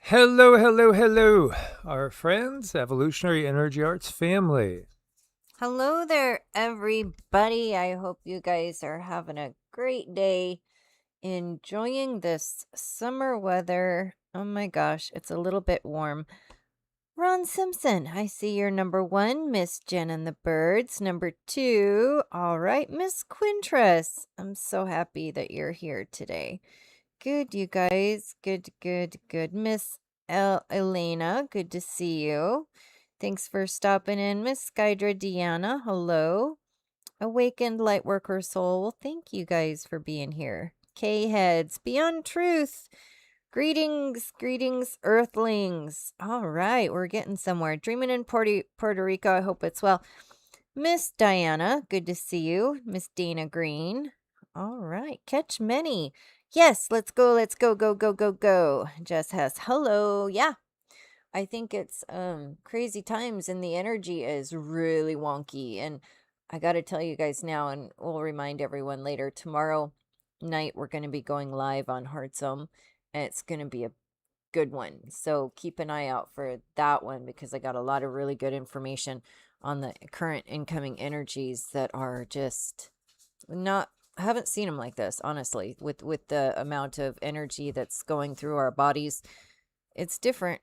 Hello, hello, hello, our friends, Evolutionary Energy Arts family. Hello there, everybody. I hope you guys are having a great day, enjoying this summer weather. Oh my gosh, it's a little bit warm. Ron Simpson, I see you're number one, Miss Jen and the Birds. Number two, all right, Miss Quintress. I'm so happy that you're here today. Good, you guys. Good, good, good. Miss Elena, good to see you. Thanks for stopping in, Miss Skydra Deanna. Hello. Awakened Lightworker Soul. Well, thank you guys for being here. K Heads, Beyond Truth. Greetings, greetings, Earthlings. All right, we're getting somewhere. Dreaming in Puerto Rico. I hope it's well. Miss Diana, good to see you. Miss Dana Green. All right, Catch Many. Yes, let's go, go, go, go, go. Jess Hess, hello. Yeah, I think it's crazy times and the energy is really wonky. And I got to tell you guys now, and we'll remind everyone later, tomorrow night we're going to be going live on Heartzone, and it's going to be a good one. So keep an eye out for that one because I got a lot of really good information on the current incoming energies that are just not I haven't seen them like this, honestly, with the amount of energy that's going through our bodies. It's different.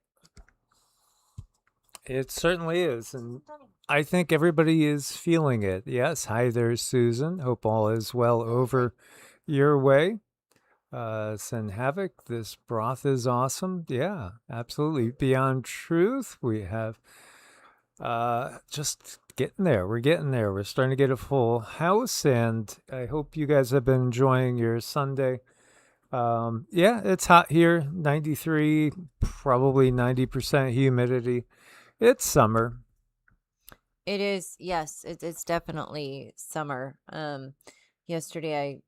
It certainly is, and I think everybody is feeling it. Yes, hi there, Susan. Hope all is well over your way. Send Havoc, this broth is awesome. Yeah, absolutely. Beyond Truth, we have just getting there. We're getting there. We're starting to get a full house, and I hope you guys have been enjoying your Sunday. Yeah, it's hot here, 93, probably 90% humidity. It's summer. It is, yes, it's definitely summer. Yesterday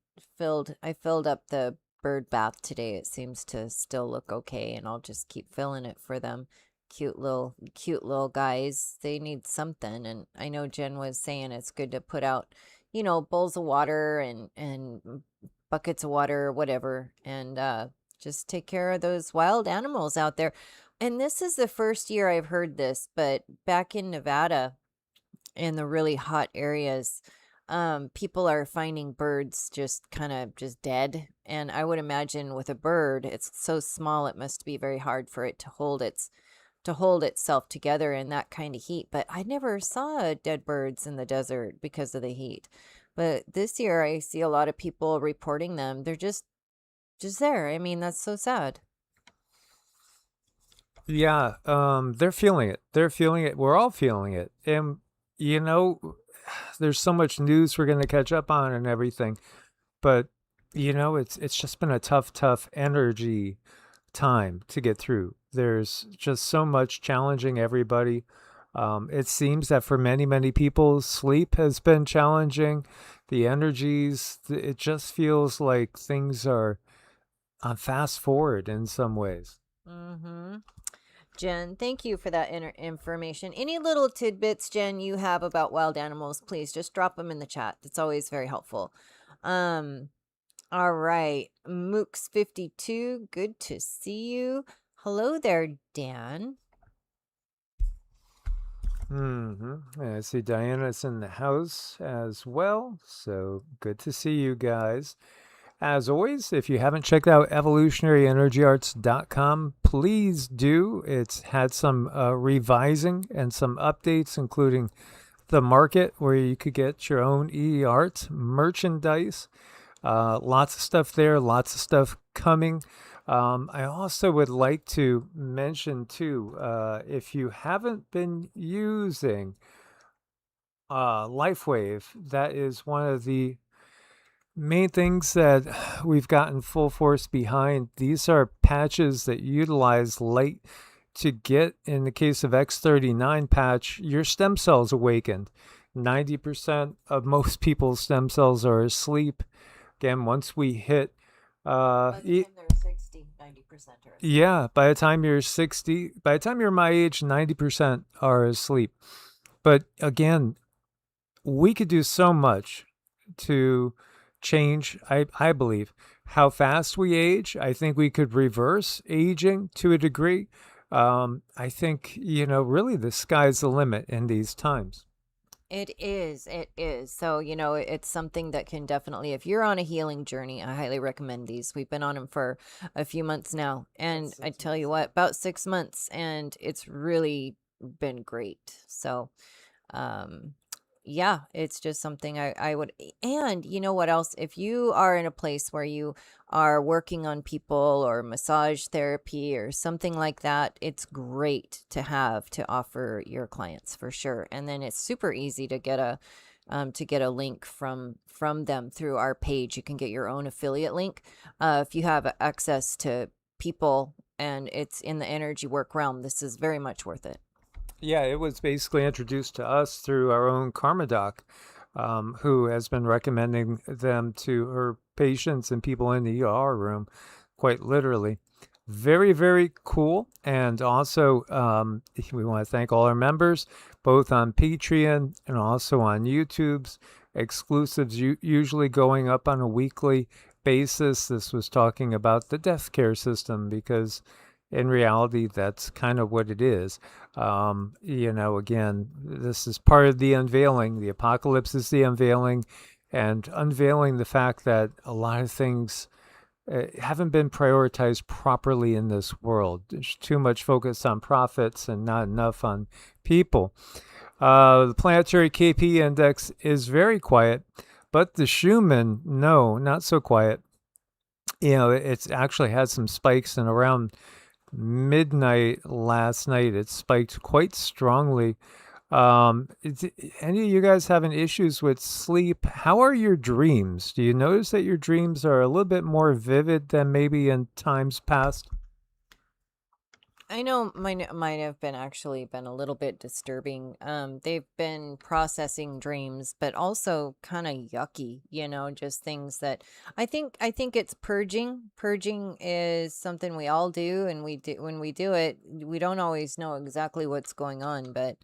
I filled up the bird bath today. It seems to still look okay, and I'll just keep filling it for them. Cute little guys. They need something, and I know Jen was saying it's good to put out, bowls of water and buckets of water or whatever, and just take care of those wild animals out there. And this is the first year I've heard this, but back in Nevada, in the really hot areas, people are finding birds just kind of just dead. And I would imagine with a bird, it's so small, it must be very hard for it to hold itself together in that kind of heat. But I never saw dead birds in the desert because of the heat. But this year I see a lot of people reporting them. They're just there. I mean, that's so sad. Yeah, they're feeling it. They're feeling it. We're all feeling it. And, you know, there's so much news we're going to catch up on and everything. But, it's just been a tough energy time to get through. There's just so much challenging everybody. It seems that for many people, sleep has been challenging. The energies, it just feels like things are on fast forward in some ways. Mm-hmm. Jen, thank you for that information. Any little tidbits, Jen, you have about wild animals, please just drop them in the chat. It's always very helpful. Um, all right. Mooks52, good to see you. Hello there, Dan. I see Diana's in the house as well. So good to see you guys. As always, if you haven't checked out evolutionaryenergyarts.com, please do. It's had some revising and some updates, including the market where you could get your own EEARTS merchandise. Lots of stuff there, lots of stuff coming. I also would like to mention, too, if you haven't been using LifeWave, that is one of the main things that we've gotten full force behind. These are patches that utilize light to get, in the case of X39 patch, your stem cells awakened. 90% of most people's stem cells are asleep. Again, once we hit By the time they're 60, 90% are asleep. yeah, by the time you're 60, by the time you're my age, 90% are asleep. But again, we could do so much to change, I believe, how fast we age. I think we could reverse aging to a degree. I think, really the sky's the limit in these times. It is. It is. So, it's something that can definitely, if you're on a healing journey, I highly recommend these. We've been on them for a few months now. And I tell you what, about 6 months, and it's really been great. So, um, yeah, it's just something I would, and you know what else? If you are in a place where you are working on people or massage therapy or something like that, it's great to have to offer your clients for sure. And then it's super easy to get a link from them through our page. You can get your own affiliate link if you have access to people and it's in the energy work realm. This is very much worth it. Yeah, it was basically introduced to us through our own Karma Doc, who has been recommending them to her patients and people in the ER room, quite literally. Very, very cool. And also, we want to thank all our members, both on Patreon and also on YouTube's exclusives, usually going up on a weekly basis. This was talking about the death care system because in reality, that's kind of what it is. Again, this is part of the unveiling. The apocalypse is the unveiling, and unveiling the fact that a lot of things haven't been prioritized properly in this world. There's too much focus on profits and not enough on people. The planetary KP index is very quiet, but the Schumann, no, not so quiet. It's actually had some spikes, and around midnight last night, it spiked quite strongly. Any of you guys having issues with sleep? How are your dreams? Do you notice that your dreams are a little bit more vivid than maybe in times past? I know mine might have been actually been a little bit disturbing. They've been processing dreams, but also kind of yucky, just things that I think it's purging. Purging is something we all do, and we do when we do it, we don't always know exactly what's going on, but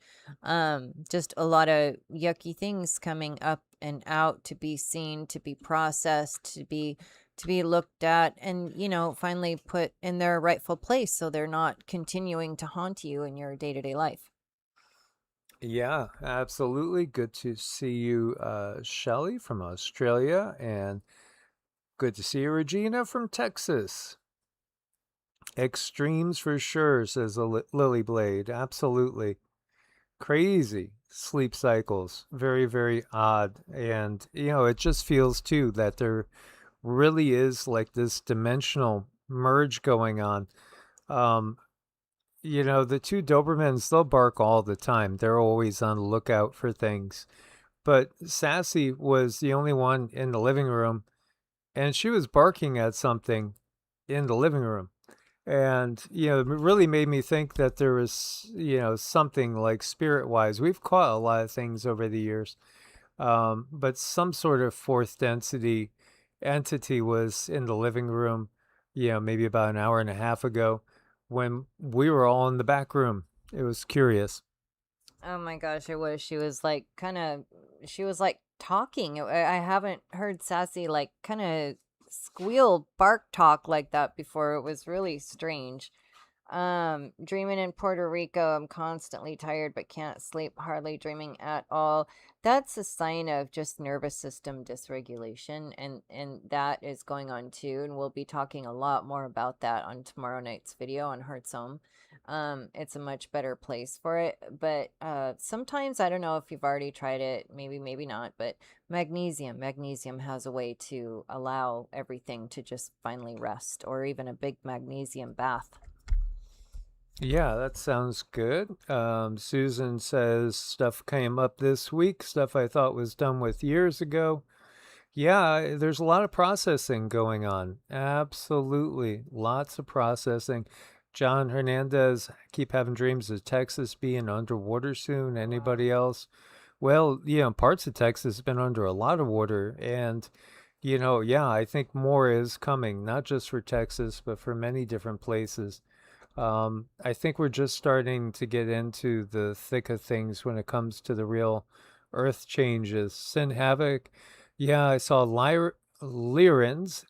just a lot of yucky things coming up and out to be seen, to be processed, to be looked at and finally put in their rightful place so they're not continuing to haunt you in your day-to-day life. Yeah, absolutely. Good to see you, Shelley from Australia, and good to see you, Regina from Texas. Extremes for sure, says Lily Blade. Absolutely. Crazy sleep cycles. Very, very odd. And, it just feels too that there really is like this dimensional merge going on. Um, the two Dobermans, they'll bark all the time. They're always on the lookout for things. But Sassy was the only one in the living room, and she was barking at something in the living room. And, it really made me think that there was, something like spirit wise. We've caught a lot of things over the years, but some sort of fourth density entity was in the living room, maybe about an hour and a half ago when we were all in the back room. It was curious. Oh my gosh, it was. She was like talking. I haven't heard Sassy like kind of squeal bark talk like that before. It was really strange. Dreaming in Puerto Rico, I'm constantly tired but can't sleep, hardly dreaming at all. That's a sign of just nervous system dysregulation, and that is going on too. And we'll be talking a lot more about that on tomorrow night's video on Heart's Home. It's a much better place for it, but sometimes I don't know if you've already tried it, maybe not, but magnesium has a way to allow everything to just finally rest, or even a big magnesium bath. Yeah, that sounds good. Susan says stuff came up this week, stuff I thought was done with years ago. Yeah, there's a lot of processing going on. Absolutely. Lots of processing. John Hernandez, keep having dreams of Texas being underwater soon. Anybody else? Well, parts of Texas have been under a lot of water. And, yeah, I think more is coming, not just for Texas, but for many different places. I think we're just starting to get into the thick of things when it comes to the real earth changes. Sin Havoc. Yeah, I saw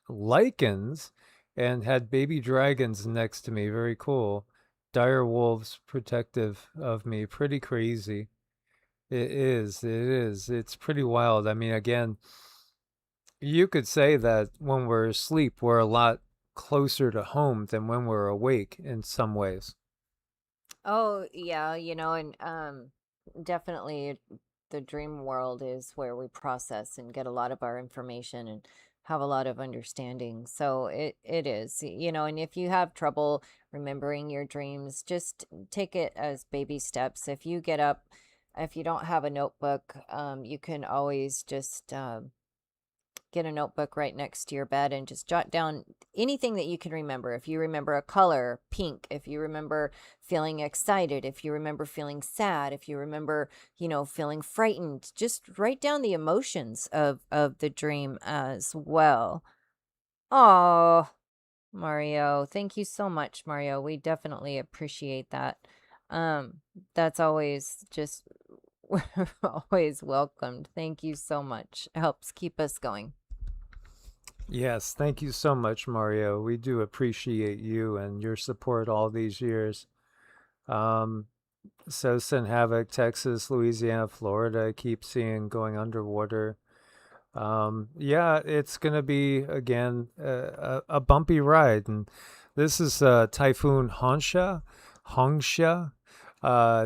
lichens, and had baby dragons next to me. Very cool. Dire wolves protective of me. Pretty crazy. It is. It is. It's pretty wild. I mean, again, you could say that when we're asleep, we're a lot closer to home than when we're awake in some ways. Oh, yeah, and definitely the dream world is where we process and get a lot of our information and have a lot of understanding. So it is, and if you have trouble remembering your dreams, just take it as baby steps. If you get up, if you don't have a notebook, you can always just get a notebook right next to your bed and just jot down anything that you can remember. If you remember a color, pink, if you remember feeling excited, if you remember feeling sad, if you remember, feeling frightened, just write down the emotions of the dream as well. Oh, Mario, thank you so much, Mario. We definitely appreciate that. Um, that's always just always welcomed. Thank you so much. Helps keep us going. Yes, thank you so much, Mario. We do appreciate you and your support all these years. Um, Sosin Havoc, Texas, Louisiana, Florida, I keep seeing going underwater. Yeah, it's going to be, again, a bumpy ride. And this is Typhoon Hongsha.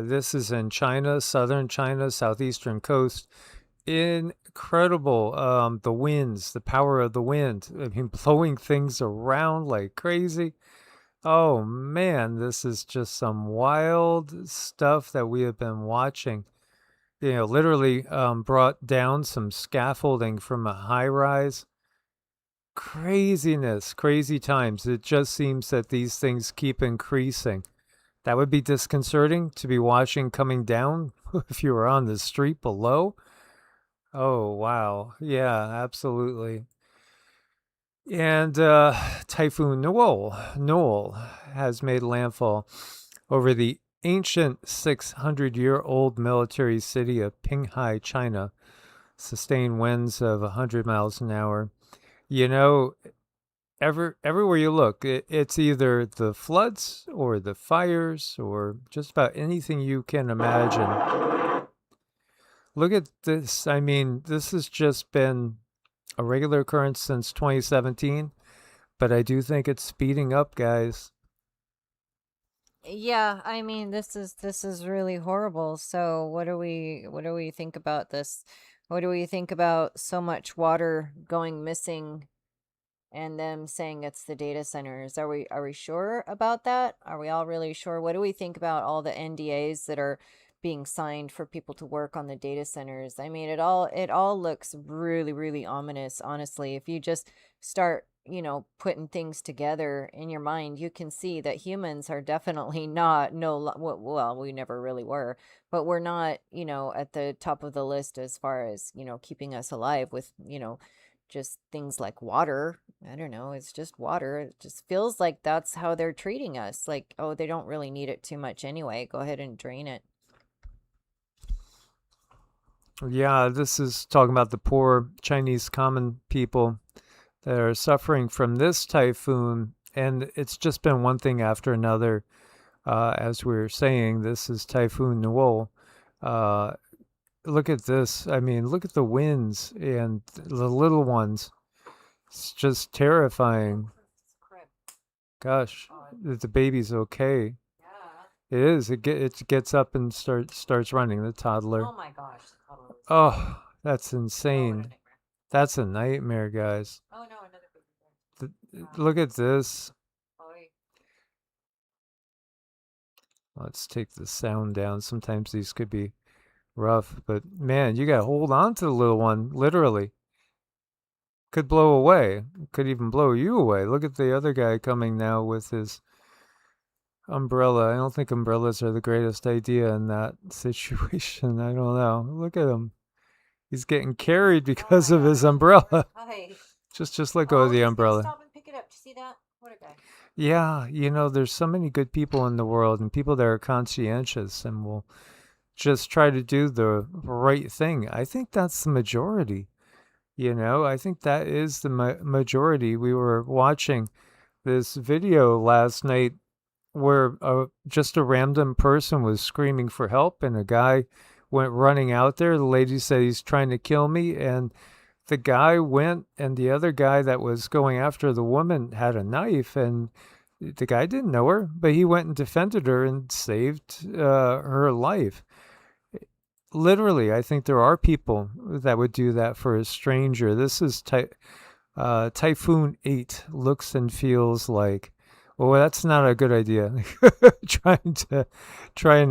This is in China, southern China, southeastern coast. Incredible. The winds, the power of the wind. I mean, blowing things around like crazy. Oh man, this is just some wild stuff that we have been watching. Literally brought down some scaffolding from a high rise. Craziness, crazy times. It just seems that these things keep increasing. That would be disconcerting to be watching coming down if you were on the street below. Oh, wow. Yeah, absolutely. And Typhoon Noel has made landfall over the ancient 600-year-old military city of Qinghai, China. Sustained winds of 100 miles an hour. You know, everywhere you look, it's either the floods or the fires or just about anything you can imagine. Look at this. I mean, this has just been a regular occurrence since 2017, but I do think it's speeding up, guys. Yeah, I mean, this is really horrible. So what do we think about this? What do we think about so much water going missing and them saying it's the data centers? Are we sure about that? Are we all really sure? What do we think about all the NDAs that are being signed for people to work on the data centers? I mean, it all looks really, really ominous, honestly. If you just start, putting things together in your mind, you can see that humans are definitely not well, we never really were, but we're not, at the top of the list as far as, keeping us alive with, just things like water. I don't know. It's just water. It just feels like that's how they're treating us. Like, oh, they don't really need it too much anyway. Go ahead and drain it. Yeah, this is talking about the poor Chinese common people that are suffering from this typhoon. And it's just been one thing after another. As we were saying, this is Typhoon Noel. Uh, Look at this. I mean, look at the winds and the little ones. It's just terrifying. Gosh, the baby's okay. It is. It gets up and starts running. The toddler. Oh my gosh. Oh, that's Oh, insane. That's a nightmare, guys. oh no, another Look at this. Oh, Let's take the sound down. Sometimes these could be rough, but man, you gotta hold on to the little one, literally. Could blow away. Could even blow you away. Look at the other guy coming now with his umbrella. I don't think umbrellas are the greatest idea in that situation. I don't know. Look at him. He's getting carried because of his umbrella. hi. Just let go of the umbrella. Stop and pick it up. Do you see that? What a guy. Yeah, there's so many good people in the world and people that are conscientious and will just try to do the right thing. I think that's the majority. I think that is the majority. We were watching this video last night where just a random person was screaming for help, and a guy went running out there. The lady said, he's trying to kill me. And the guy went, and the other guy that was going after the woman had a knife, and the guy didn't know her, but he went and defended her and saved her life. Literally, I think there are people that would do that for a stranger. This is Typhoon 8 looks and feels like. Well, that's not a good idea. trying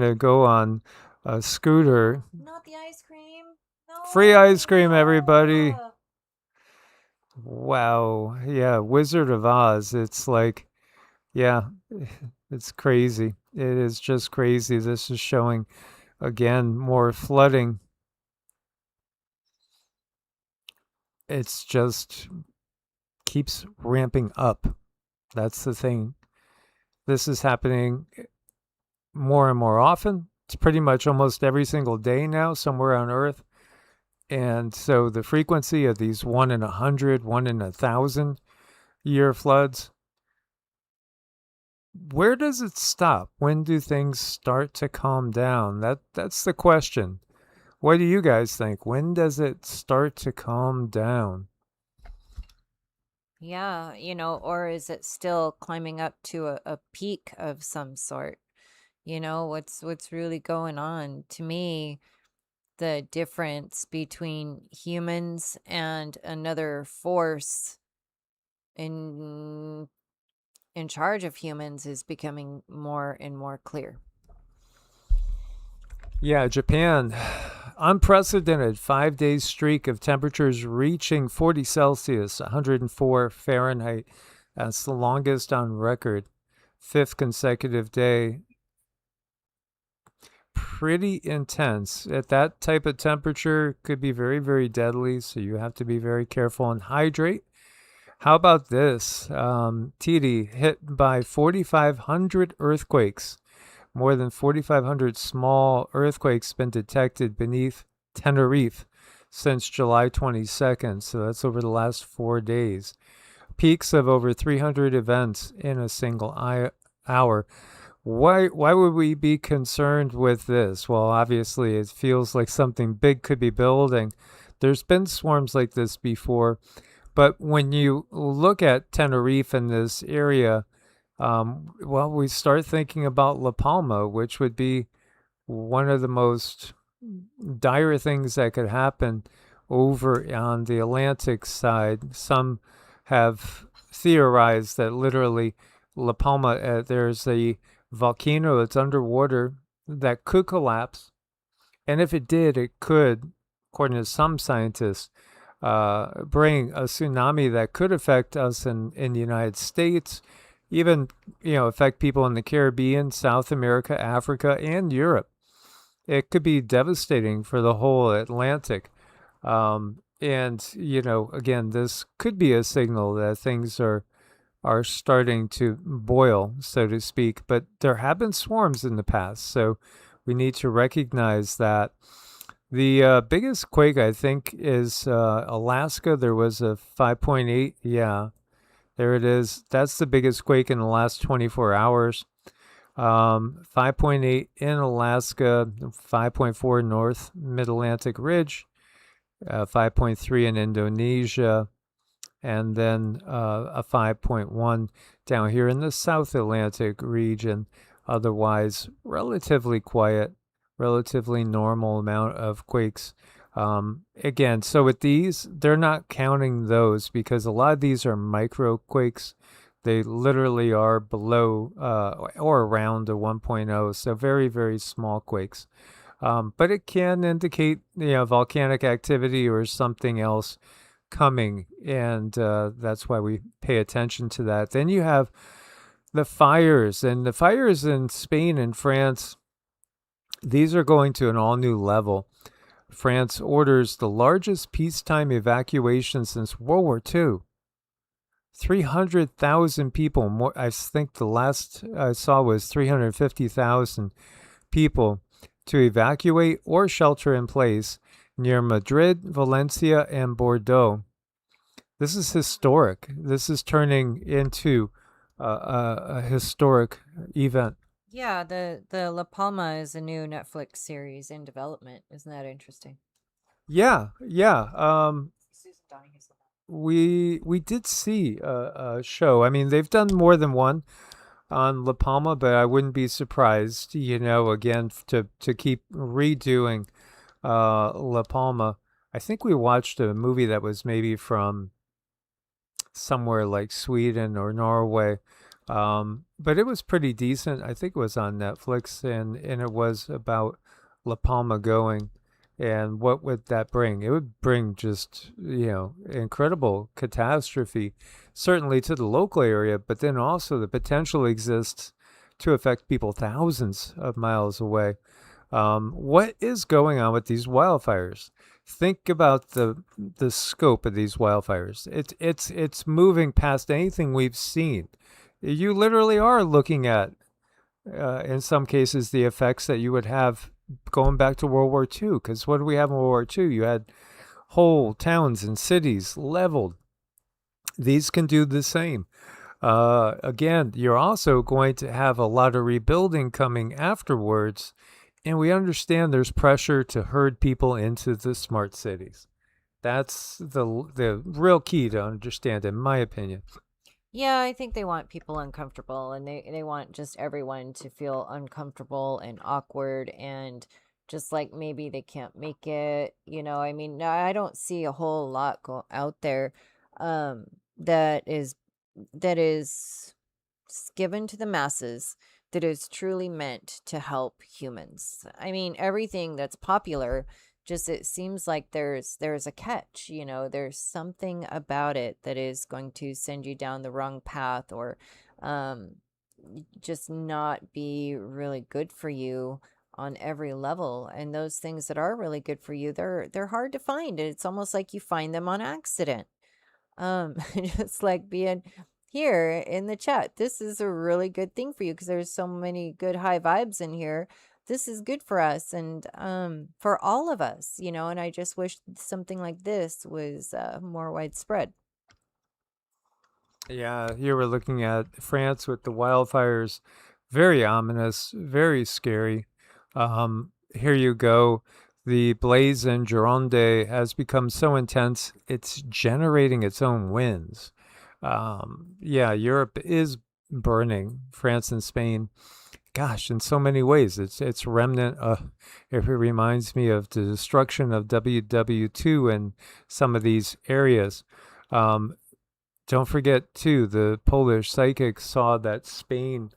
to go on a scooter. Not the ice cream. No. Free ice cream, everybody. Wow. Yeah, Wizard of Oz. It's like, yeah, it's crazy. It is just crazy. This is showing, again, more flooding. It's just keeps ramping up. That's the thing. This is happening more and more often. It's pretty much almost every single day now, somewhere on Earth. And so the frequency of these 1 in 100, 1 in 1,000 year floods, where does it stop? When do things start to calm down? That's the question. What do you guys think? When does it start to calm down? Yeah, or is it still climbing up to a peak of some sort? What's really going on? To me, the difference between humans and another force in charge of humans is becoming more and more clear. Yeah, Japan, unprecedented 5-day streak of temperatures reaching 40 Celsius, 104 Fahrenheit. That's the longest on record. 5th consecutive day. Pretty intense. At that type of temperature, could be very, very deadly, so you have to be very careful and hydrate. How about this? TD hit by 4,500 earthquakes. More than 4,500 small earthquakes been detected beneath Tenerife since July 22nd. So that's over the last 4 days. Peaks of over 300 events in a single hour. Why would we be concerned with this? Well, obviously, it feels like something big could be building. There's been swarms like this before. But when you look at Tenerife in this area, well, we start thinking about La Palma, which would be one of the most dire things that could happen over on the Atlantic side. Some have theorized that literally La Palma, there's a volcano that's underwater that could collapse. And if it did, it could, according to some scientists, bring a tsunami that could affect us in the United States, even, affect people in the Caribbean, South America, Africa, and Europe. It could be devastating for the whole Atlantic. And, again, this could be a signal that things are starting to boil, so to speak. But there have been swarms in the past, so we need to recognize that. The biggest quake, I think, is Alaska. There was a 5.8. Yeah, there it is. That's the biggest quake in the last 24 hours. 5.8 in Alaska, 5.4 North Mid-Atlantic Ridge, 5.3 in Indonesia, and then a 5.1 down here in the South Atlantic region. Otherwise, relatively quiet, relatively normal amount of quakes. Again, so with these, they're not counting those because a lot of these are micro quakes. They literally are below or around a 1.0, so very, very small quakes. But it can indicate, volcanic activity or something else coming, and that's why we pay attention to that. Then you have the fires, and the fires in Spain and France, these are going to an all-new level. France orders the largest peacetime evacuation since World War II. 300,000 people, more. I think the last I saw was 350,000 people to evacuate or shelter in place near Madrid, Valencia, and Bordeaux. This is historic. This is turning into a historic event. Yeah, the La Palma is a new Netflix series in development. Isn't that interesting? Yeah, yeah. Susan Donahue. We did see a show. I mean, they've done more than one on La Palma, but I wouldn't be surprised, again to keep redoing La Palma. I think we watched a movie that was maybe from somewhere like Sweden or Norway. But it was pretty decent. I think it was on Netflix, and it was about La Palma going. And what would that bring? It would bring just, incredible catastrophe, certainly to the local area, but then also the potential exists to affect people thousands of miles away. What is going on with these wildfires? Think about the scope of these wildfires. It's moving past anything we've seen. You literally are looking at, in some cases, the effects that you would have going back to World War II. Because what do we have in World War II? You had whole towns and cities leveled. These can do the same. Again, you're also going to have a lot of rebuilding coming afterwards. And we understand there's pressure to herd people into the smart cities. That's the real key to understand, in my opinion. Yeah, I think they want people uncomfortable, and they want just everyone to feel uncomfortable and awkward, and just like maybe they can't make it. I mean, I don't see a whole lot out there um that is given to the masses, that is truly meant to help humans. I mean, everything that's popular, just it seems like there's a catch. There's something about it that is going to send you down the wrong path, or um just not be really good for you on every level. And those things that are really good for you, they're hard to find. It's almost like you find them on accident. Just like being here in the chat. This is a really good thing for you because there's so many good high vibes in here. This is good for us, and for all of us, and I just wish something like this was more widespread. Yeah, here we're looking at France with the wildfires. Very ominous, very scary. Here you go. The blaze in Gironde has become so intense, it's generating its own winds. Yeah, Europe is burning, France and Spain. Gosh, in so many ways, it's remnant. It reminds me of the destruction of WW2 in some of these areas. Um, don't forget, too, the Polish psychic saw that Spain,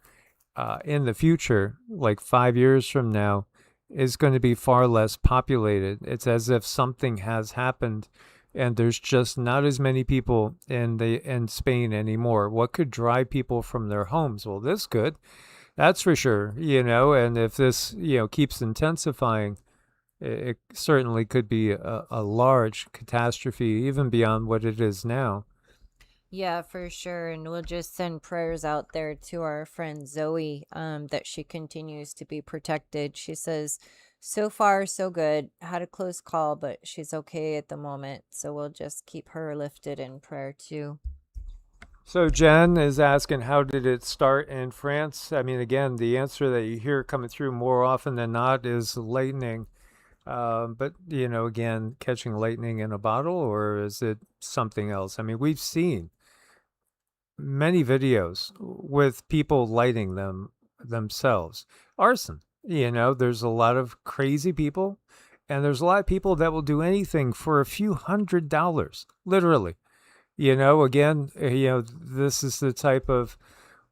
in the future, like 5 years from now, is going to be far less populated. It's as if something has happened and there's just not as many people in Spain anymore. What could drive people from their homes? Well, this could. That's for sure, and if this, keeps intensifying, it certainly could be a large catastrophe, even beyond what it is now. Yeah, for sure. And we'll just send prayers out there to our friend Zoe, that she continues to be protected. She says, so far, so good. Had a close call, but she's okay at the moment. So we'll just keep her lifted in prayer too. So Jen is asking, how did it start in France? I mean, again, the answer that you hear coming through more often than not is lightning. But, again, catching lightning in a bottle, or is it something else? I mean, we've seen many videos with people lighting them themselves. Arson. There's a lot of crazy people, and there's a lot of people that will do anything for a few $100s, literally. Again, this is the type of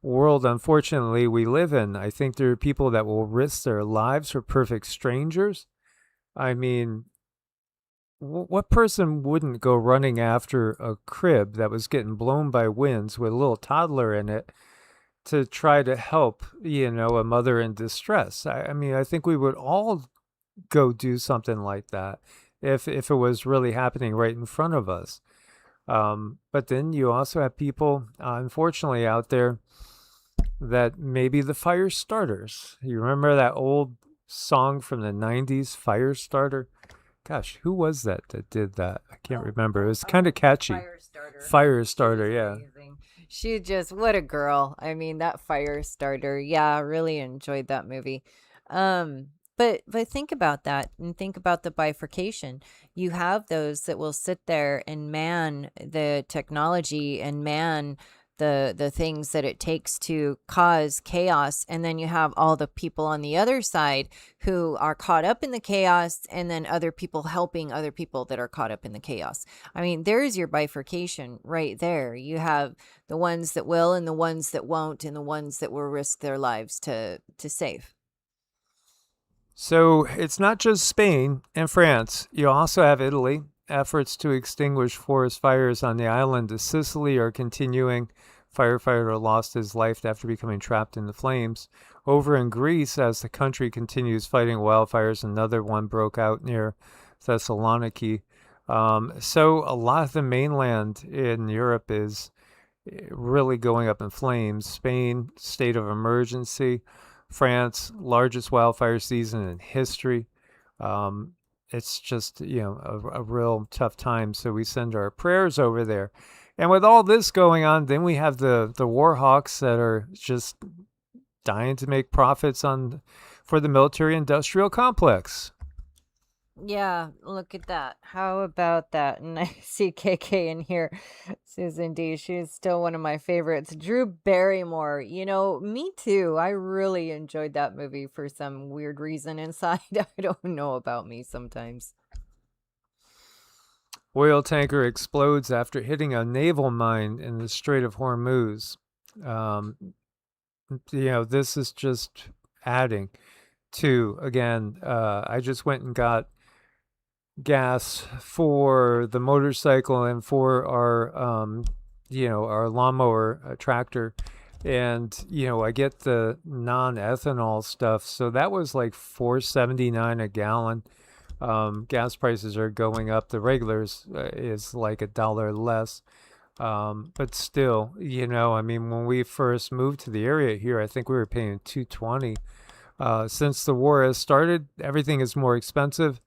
world, unfortunately, we live in. I think there are people that will risk their lives for perfect strangers. I mean, what person wouldn't go running after a crib that was getting blown by winds with a little toddler in it to try to help, a mother in distress? I mean, I think we would all go do something like that if it was really happening right in front of us. But then you also have people, unfortunately, out there that maybe the fire starters. You remember that old song from the 90s, Fire Starter? Gosh, who was that did that? I can't remember. It was kind of catchy. Firestarter, yeah. Amazing. She just, what a girl. I mean, that Firestarter. Yeah, I really enjoyed that movie. Um, but think about that and think about the bifurcation. You have those that will sit there and man the technology and man the things that it takes to cause chaos, and then you have all the people on the other side who are caught up in the chaos, and then other people helping other people that are caught up in the chaos. I mean, there's your bifurcation right there. You have the ones that will and the ones that won't, and the ones that will risk their lives to save. So it's not just Spain and France. You also have Italy. Efforts to extinguish forest fires on the island of Sicily are continuing. Firefighter lost his life after becoming trapped in the flames. Over in Greece, as the country continues fighting wildfires, another one broke out near Thessaloniki. So a lot of the mainland in Europe is really going up in flames. Spain, state of emergency. France, largest wildfire season in history. Um, it's just, a real tough time. So we send our prayers over there. And with all this going on, then we have the war hawks that are just dying to make profits for the military industrial complex. Yeah, look at that. How about that? And I see KK in here. Susan D. She's still one of my favorites. Drew Barrymore. Me too. I really enjoyed that movie for some weird reason inside. I don't know about me sometimes. Oil tanker explodes after hitting a naval mine in the Strait of Hormuz. Um, this is just adding to, again, I just went and got gas for the motorcycle and for our lawnmower tractor. And, I get the non-ethanol stuff. So that was like $4.79 a gallon. Gas prices are going up. The regulars is like $1 less. But still, when we first moved to the area here, I think we were paying $2.20. Since the war has started, everything is more expensive.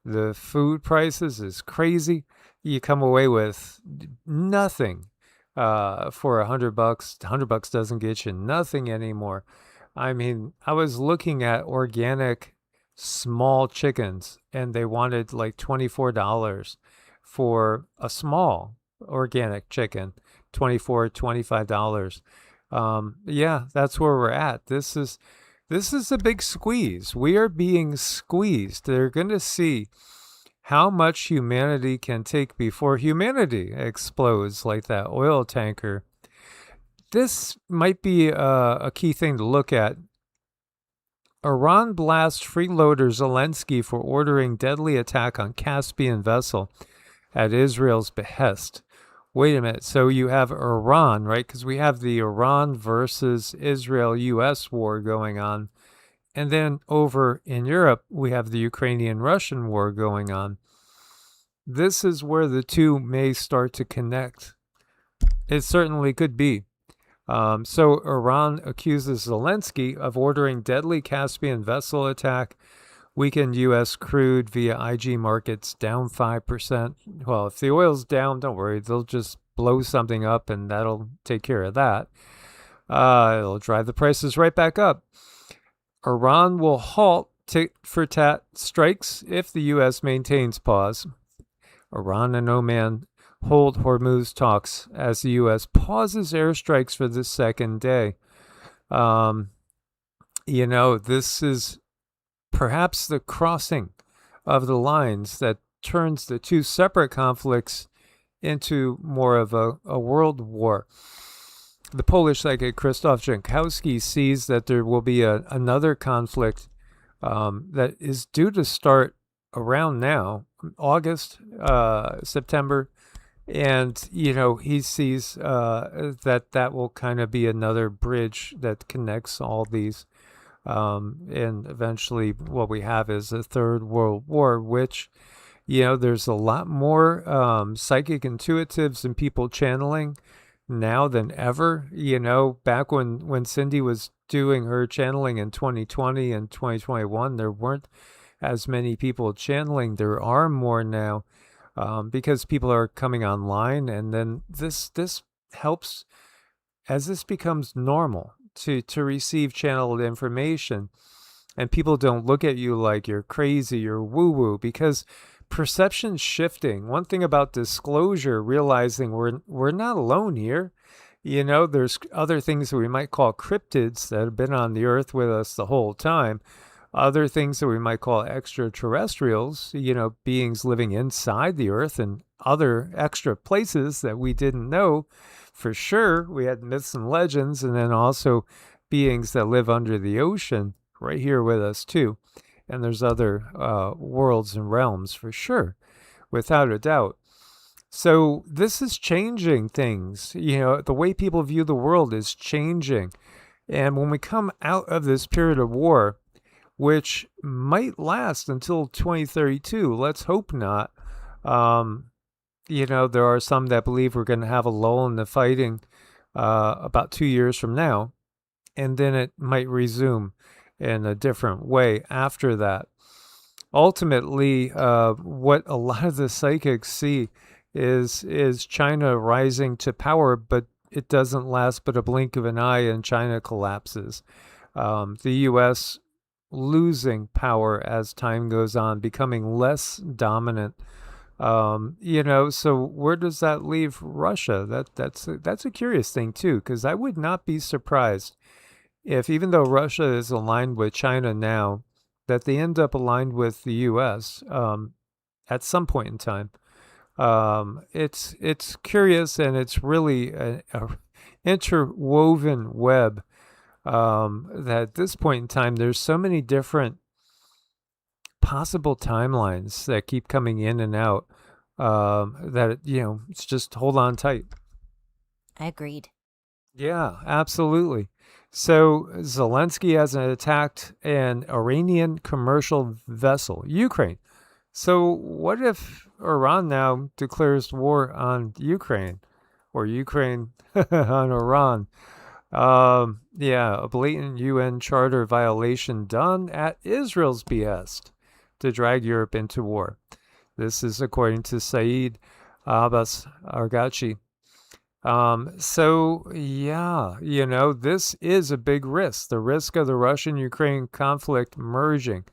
The food prices is crazy. You come away with nothing for $100. $100 doesn't get you nothing anymore. I mean, I was looking at organic small chickens, and they wanted like $24 for a small organic chicken. $25. Yeah, that's where we're at. This is a big squeeze. We are being squeezed. They're going to see how much humanity can take before humanity explodes like that oil tanker. This might be a key thing to look at. Iran blasts freeloader Zelensky for ordering deadly attack on Caspian vessel at Israel's behest. Wait a minute. So you have Iran, right? Because we have the Iran versus Israel-U.S. war going on. And then over in Europe, we have the Ukrainian-Russian war going on. This is where the two may start to connect. It certainly could be. So Iran accuses Zelensky of ordering deadly Caspian vessel attack, weakened U.S. crude via IG markets down 5%. Well, if the oil's down, don't worry. They'll just blow something up and that'll take care of that. It'll drive the prices right back up. Iran will halt tit-for-tat strikes if the U.S. maintains pause. Iran and Oman hold Hormuz talks as the U.S. pauses airstrikes for the second day. This is perhaps the crossing of the lines that turns the two separate conflicts into more of a world war. The Polish psychic Krzysztof Jankowski sees that there will be another conflict that is due to start around now, August, September. And, he sees that will kind of be another bridge that connects all these. And eventually what we have is a third world war, which, there's a lot more psychic intuitives and people channeling now than ever. Back when Cindy was doing her channeling in 2020 and 2021, there weren't as many people channeling. There are more now because people are coming online, and then this helps as this becomes normal to receive channeled information, and people don't look at you like you're crazy or woo woo, because perception's shifting. One thing about disclosure, realizing we're not alone here. There's other things that we might call cryptids that have been on the earth with us the whole time. Other things that we might call extraterrestrials, beings living inside the earth and other extra places that we didn't know for sure. We had myths and legends, and then also beings that live under the ocean right here with us too. And there's other worlds and realms for sure, without a doubt. So this is changing things. The way people view the world is changing. And when we come out of this period of war, which might last until 2032, let's hope not. There are some that believe we're going to have a lull in the fighting about 2 years from now, and then it might resume in a different way after that. Ultimately, what a lot of the psychics see is China rising to power, but it doesn't last but a blink of an eye, and China collapses. The U.S. losing power as time goes on, becoming less dominant. So where does that leave Russia? That's a curious thing too, because I would not be surprised if, even though Russia is aligned with China now, that they end up aligned with the U.S. At some point in time. It's curious, and it's really a interwoven web. That at this point in time, there's so many different possible timelines that keep coming in and out, that it's just hold on tight. I agreed. Yeah, absolutely. So Zelensky has attacked an Iranian commercial vessel, Ukraine. So what if Iran now declares war on Ukraine, or Ukraine on Iran? A blatant UN charter violation done at Israel's behest to drag Europe into war. This is according to Saeed Abbas Argachi. This is a big risk. The risk of the Russian-Ukraine conflict merging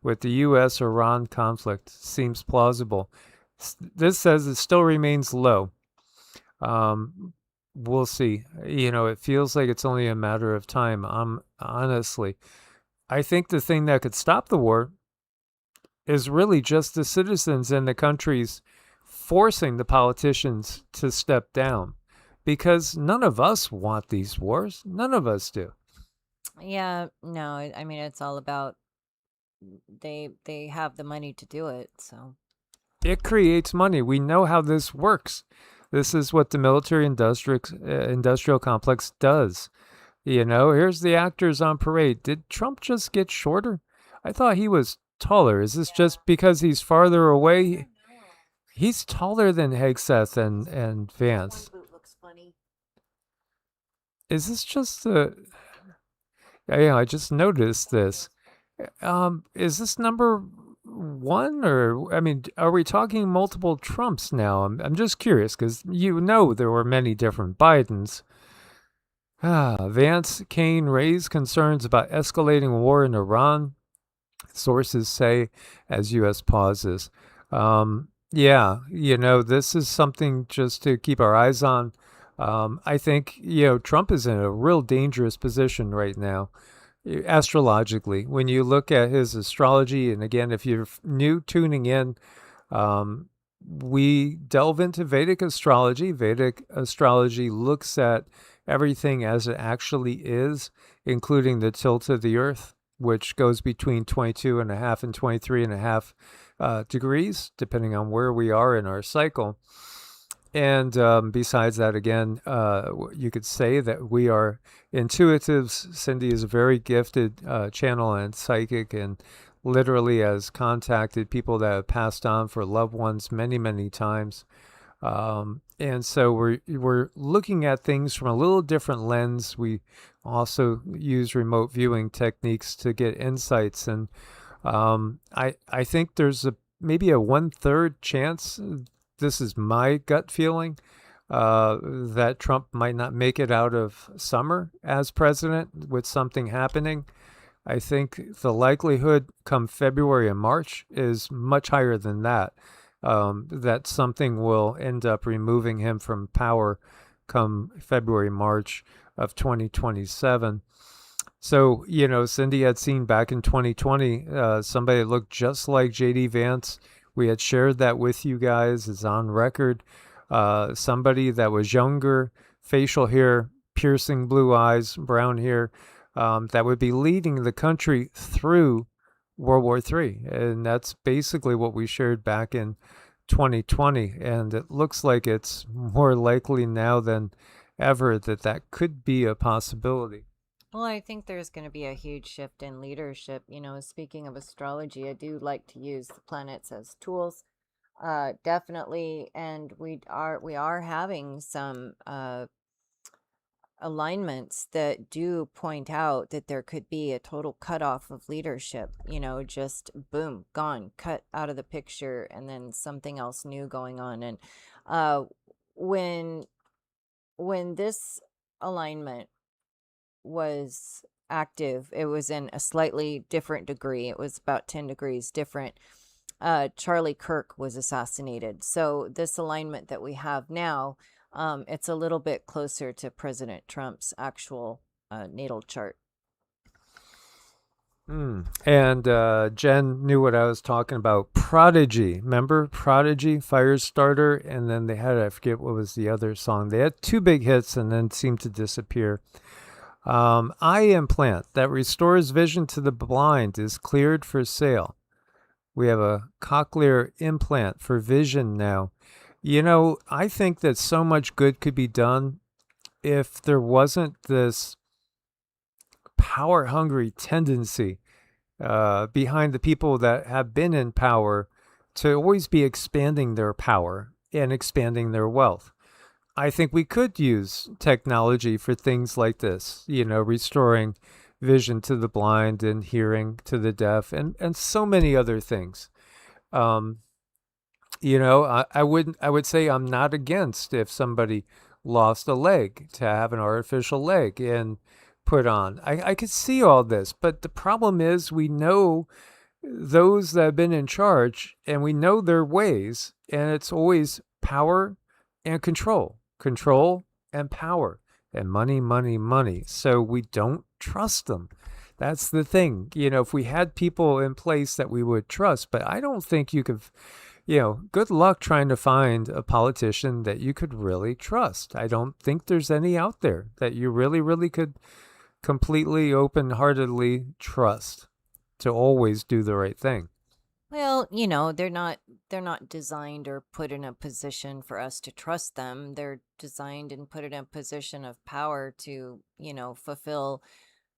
with the U.S.-Iran conflict seems plausible. This says it still remains low. We'll see. It feels like it's only a matter of time. Honestly, I think the thing that could stop the war is really just the citizens in the countries forcing the politicians to step down, because none of us want these wars. None of us do. Yeah, no, I mean, it's all about they have the money to do it, so. It creates money. We know how this works. This is what the military industrial complex does. Here's the actors on parade. Did Trump just get shorter? I thought he was taller. Is this just because he's farther away? He's taller than Hegseth and Vance. One boot looks funny. Is this just the... Yeah, I just noticed this. Is this number one, or are we talking multiple Trumps now? I'm just curious, because there were many different Bidens. Vance Cain raised concerns about escalating war in Iran, sources say, as U.S. pauses. This is something just to keep our eyes on. I think, Trump is in a real dangerous position right now, astrologically. When you look at his astrology, and again, if you're new tuning in, we delve into Vedic astrology. Vedic astrology looks at everything as it actually is, including the tilt of the earth, which goes between 22.5 and 23.5 degrees, depending on where we are in our cycle. And besides that, again, you could say that we are intuitives. Cindy is a very gifted channel and psychic, and literally has contacted people that have passed on for loved ones many, many times. And so we're looking at things from a little different lens. We also use remote viewing techniques to get insights. And I think there's maybe a 1/3 chance. This is my gut feeling, that Trump might not make it out of summer as president with something happening. I think the likelihood come February and March is much higher than that. That something will end up removing him from power come February, March of 2027. So, Cindy had seen back in 2020 somebody that looked just like JD Vance. We had shared that with you guys. It's on record. Somebody that was younger, facial hair, piercing blue eyes, brown hair, that would be leading the country through World War III. And that's basically what we shared back in 2020. And it looks like it's more likely now than ever that that could be a possibility. Well, I think there's going to be a huge shift in leadership. Speaking of astrology, I do like to use the planets as tools. Definitely, and we are having some alignments that do point out that there could be a total cutoff of leadership, just boom, gone, cut out of the picture, and then something else new going on. And uh, when this alignment was active, it was in a slightly different degree. It was about 10 degrees different. Charlie Kirk was assassinated. So this alignment that we have now, it's a little bit closer to President Trump's actual natal chart. And Jen knew what I was talking about. Prodigy. Remember Prodigy, Firestarter? And then they had, I forget what was the other song. They had two big hits and then seemed to disappear. Eye implant that restores vision to the blind is cleared for sale. We have a cochlear implant for vision now. I think that so much good could be done if there wasn't this power hungry tendency behind the people that have been in power to always be expanding their power and expanding their wealth. I think we could use technology for things like this, restoring vision to the blind and hearing to the deaf and so many other things. Um, I would say I'm not against if somebody lost a leg to have an artificial leg and put on. I could see all this, but the problem is we know those that have been in charge and we know their ways, and it's always power and control and power, and money, money, money. So we don't trust them. That's the thing. If we had people in place that we would trust, but I don't think you could, good luck trying to find a politician that you could really trust. I don't think there's any out there that you really, really could completely open-heartedly trust to always do the right thing. Well, they're not designed or put in a position for us to trust them. They're designed and put in a position of power to, fulfill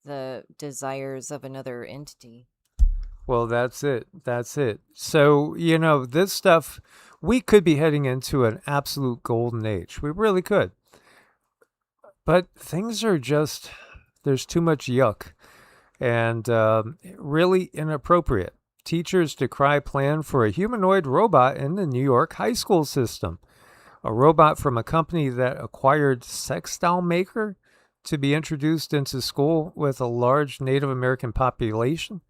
the desires of another entity. Well, that's it. That's it. So, this stuff, we could be heading into an absolute golden age. We really could. But things are just, there's too much yuck and really inappropriate. Teachers decry plan for a humanoid robot in the New York high school system. A robot from a company that acquired sex doll maker to be introduced into school with a large Native American population.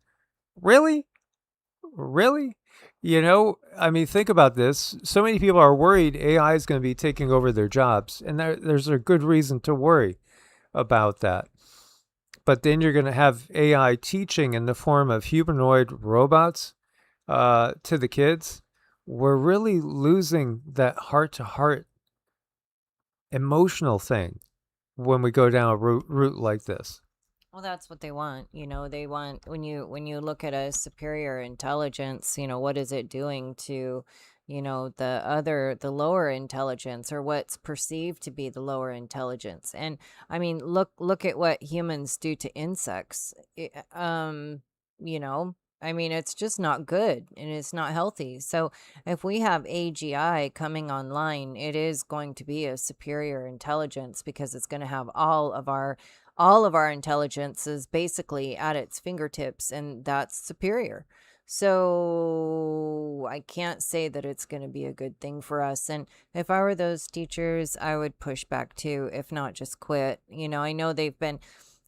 Really? Really? Think about this. So many people are worried AI is going to be taking over their jobs, and there's a good reason to worry about that. But then you're going to have AI teaching in the form of humanoid robots to the kids. We're really losing that heart-to-heart emotional thing when we go down a route like this. Well, that's what they want. They want, when you look at a superior intelligence, what is it doing to, the lower intelligence, or what's perceived to be the lower intelligence? And look at what humans do to insects. It's just not good and it's not healthy. So if we have AGI coming online, it is going to be a superior intelligence because it's going to have all of our all of our intelligence is basically at its fingertips, and that's superior. So I can't say that it's going to be a good thing for us. And if I were those teachers, I would push back too, if not just quit. I know they've been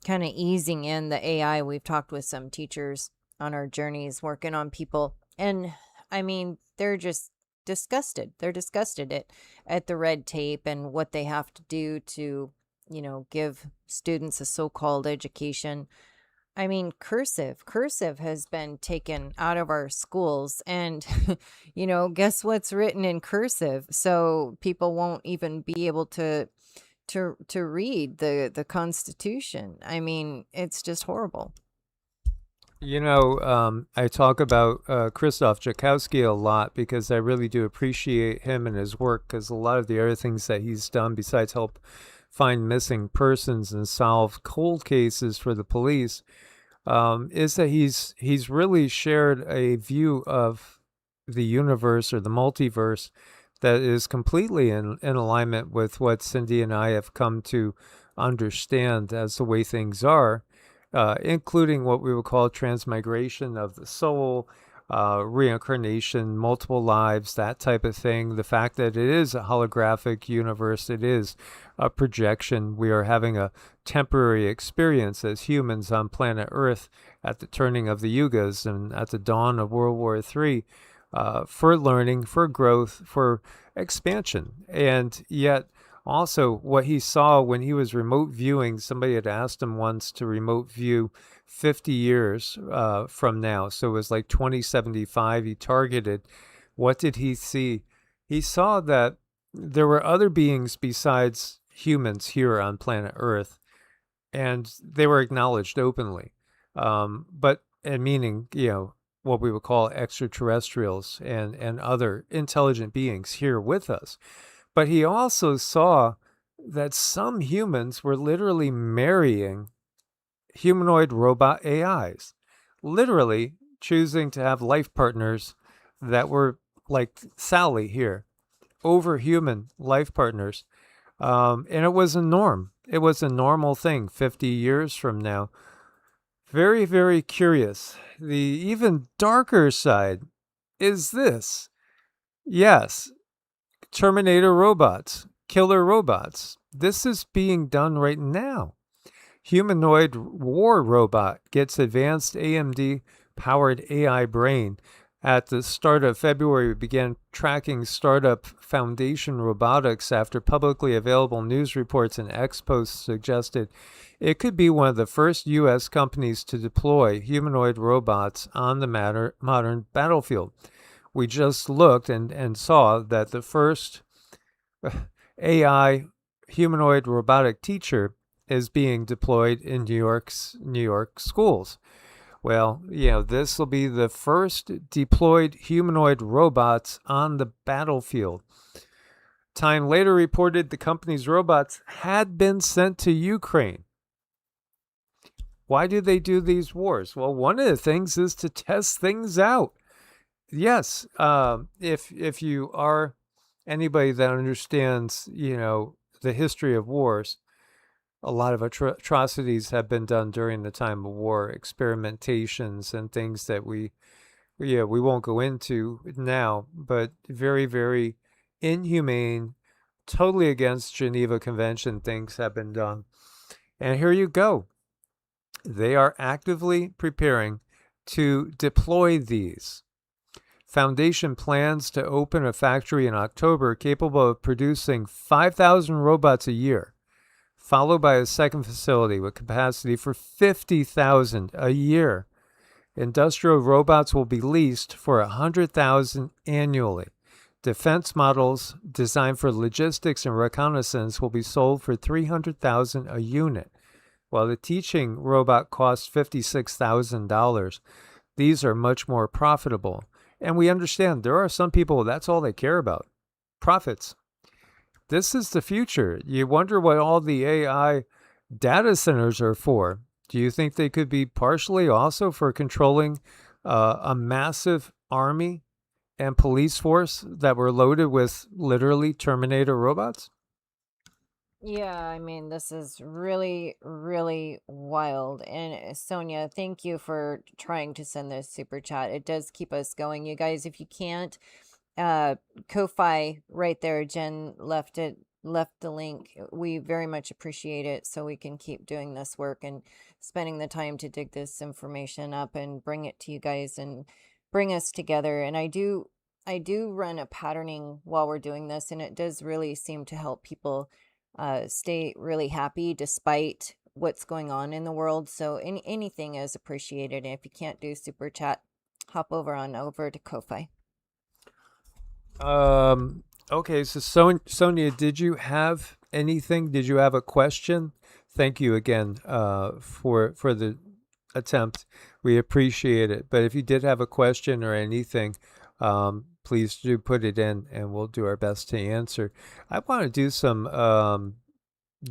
kind of easing in the AI. We've talked with some teachers on our journeys working on people. And I mean, they're just disgusted. They're disgusted at the red tape and what they have to do to, give students a so-called education. I mean, cursive has been taken out of our schools, and guess what's written in cursive? So people won't even be able to read the Constitution. I mean, it's just horrible. I talk about Krzysztof Jakowski a lot because I really do appreciate him and his work, because a lot of the other things that he's done besides help find missing persons and solve cold cases for the police, is that he's really shared a view of the universe or the multiverse that is completely in alignment with what Cindy and I have come to understand as the way things are, including what we would call transmigration of the soul, reincarnation, multiple lives, that type of thing. The fact that it is a holographic universe, it is a projection. We are having a temporary experience as humans on planet Earth at the turning of the yugas and at the dawn of World War III, for learning, for growth, for expansion. And yet, also, what he saw when he was remote viewing, somebody had asked him once to remote view 50 years from now. So it was like 2075. He targeted. What did he see? He saw that there were other beings besides humans here on planet Earth, and they were acknowledged openly. And meaning, what we would call extraterrestrials and other intelligent beings here with us. But he also saw that some humans were literally marrying humanoid robot AIs, literally choosing to have life partners that were like Sally here, overhuman life partners. And it was a norm. It was a normal thing 50 years from now. Very, very curious. The even darker side is this. Yes, Terminator robots, killer robots. This is being done right now. Humanoid war robot gets advanced AMD powered AI brain. At the start of February, we began tracking startup Foundation Robotics after publicly available news reports and X posts suggested it could be one of the first U.S. companies to deploy humanoid robots on the modern battlefield. We just looked and saw that the first AI humanoid robotic teacher is being deployed in New York schools. Well, this will be the first deployed humanoid robots on the battlefield. Time later reported the company's robots had been sent to Ukraine. Why do they do these wars? Well, one of the things is to test things out. Yes, if you are anybody that understands, the history of wars, a lot of atrocities have been done during the time of war, experimentations and things that we won't go into now, but very, very inhumane, totally against Geneva Convention things have been done. And here you go. They are actively preparing to deploy these. Foundation plans to open a factory in October capable of producing 5,000 robots a year, followed by a second facility with capacity for 50,000 a year. Industrial robots will be leased for 100,000 annually. Defense models designed for logistics and reconnaissance will be sold for 300,000 a unit, while the teaching robot costs $56,000. These are much more profitable. And we understand there are some people, that's all they care about. Profits. This is the future. You wonder what all the AI data centers are for. Do you think they could be partially also for controlling a massive army and police force that were loaded with literally Terminator robots? Yeah, I mean, this is really, really wild. And Sonia, thank you for trying to send this super chat. It does keep us going. You guys, if you can't, uh Ko-Fi right there, Jen left the link. We very much appreciate it, so we can keep doing this work and spending the time to dig this information up and bring it to you guys and bring us together. And I do run a patterning while we're doing this, and it does really seem to help people stay really happy despite what's going on in the world. So anything is appreciated. And if you can't do super chat, hop over to Ko-Fi. Um, okay, so Sonia, did you have anything? Did you have a question? Thank you again for the attempt. We appreciate it. But if you did have a question or anything, please do put it in, and we'll do our best to answer. I want to do some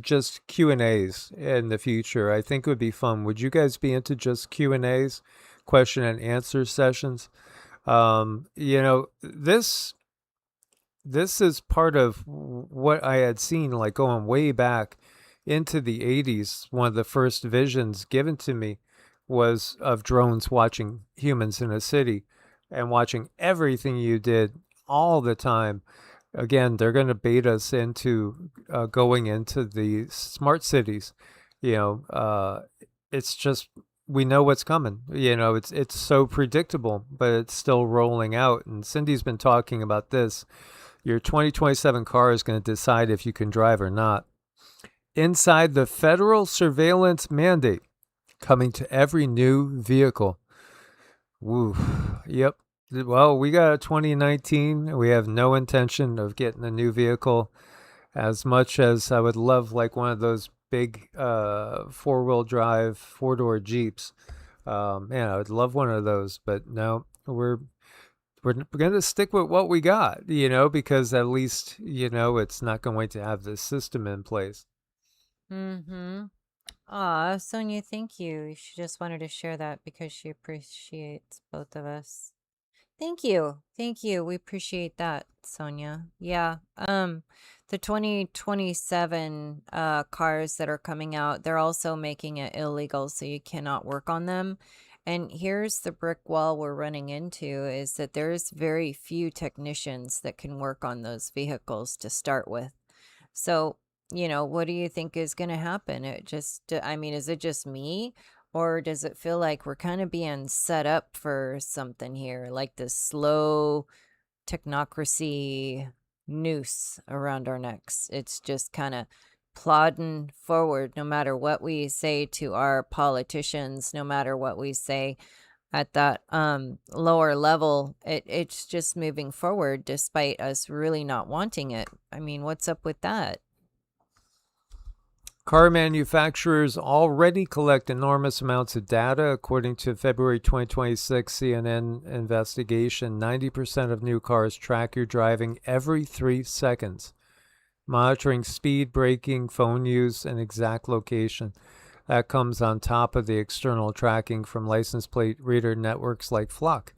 just Q&As in the future. I think it would be fun. Would you guys be into just Q&As, question and answer sessions? You know, this is part of what I had seen, like going way back into the 80s. One of the first visions given to me was of drones watching humans in a city and watching everything you did all the time. Again, they're going to bait us into going into the smart cities. You know, it's just we know what's coming. You know, it's so predictable, but it's still rolling out. And Cindy's been talking about this. Your 2027 car is going to decide if you can drive or not. Inside the federal surveillance mandate coming to every new vehicle. Woo. Yep. Well, we got a 2019. We have no intention of getting a new vehicle, as much as I would love like one of those big four-wheel drive four-door Jeeps. Man, I would love one of those, but no, we're going to stick with what we got, you know, because at least, you know, it's not going to have this system in place. Mm-hmm. Aw, Sonia, thank you. She just wanted to share that because she appreciates both of us. Thank you. Thank you. We appreciate that, Sonia. Yeah. The 2027 cars that are coming out, they're also making it illegal, so you cannot work on them. And here's the brick wall we're running into, is that there's very few technicians that can work on those vehicles to start with. So, what do you think is going to happen? I mean, is it just me? Or does it feel like we're kind of being set up for something here, like this slow technocracy noose around our necks? It's just kind of plodding forward, no matter what we say to our politicians, no matter what we say at that lower level. It's just moving forward despite us really not wanting it. I mean, what's up with that? Car manufacturers already collect enormous amounts of data. According to February 2026 CNN investigation, 90% of new cars track your driving every 3 seconds, monitoring speed, braking, phone use, and exact location. That comes on top of the external tracking from license plate reader networks like Flock.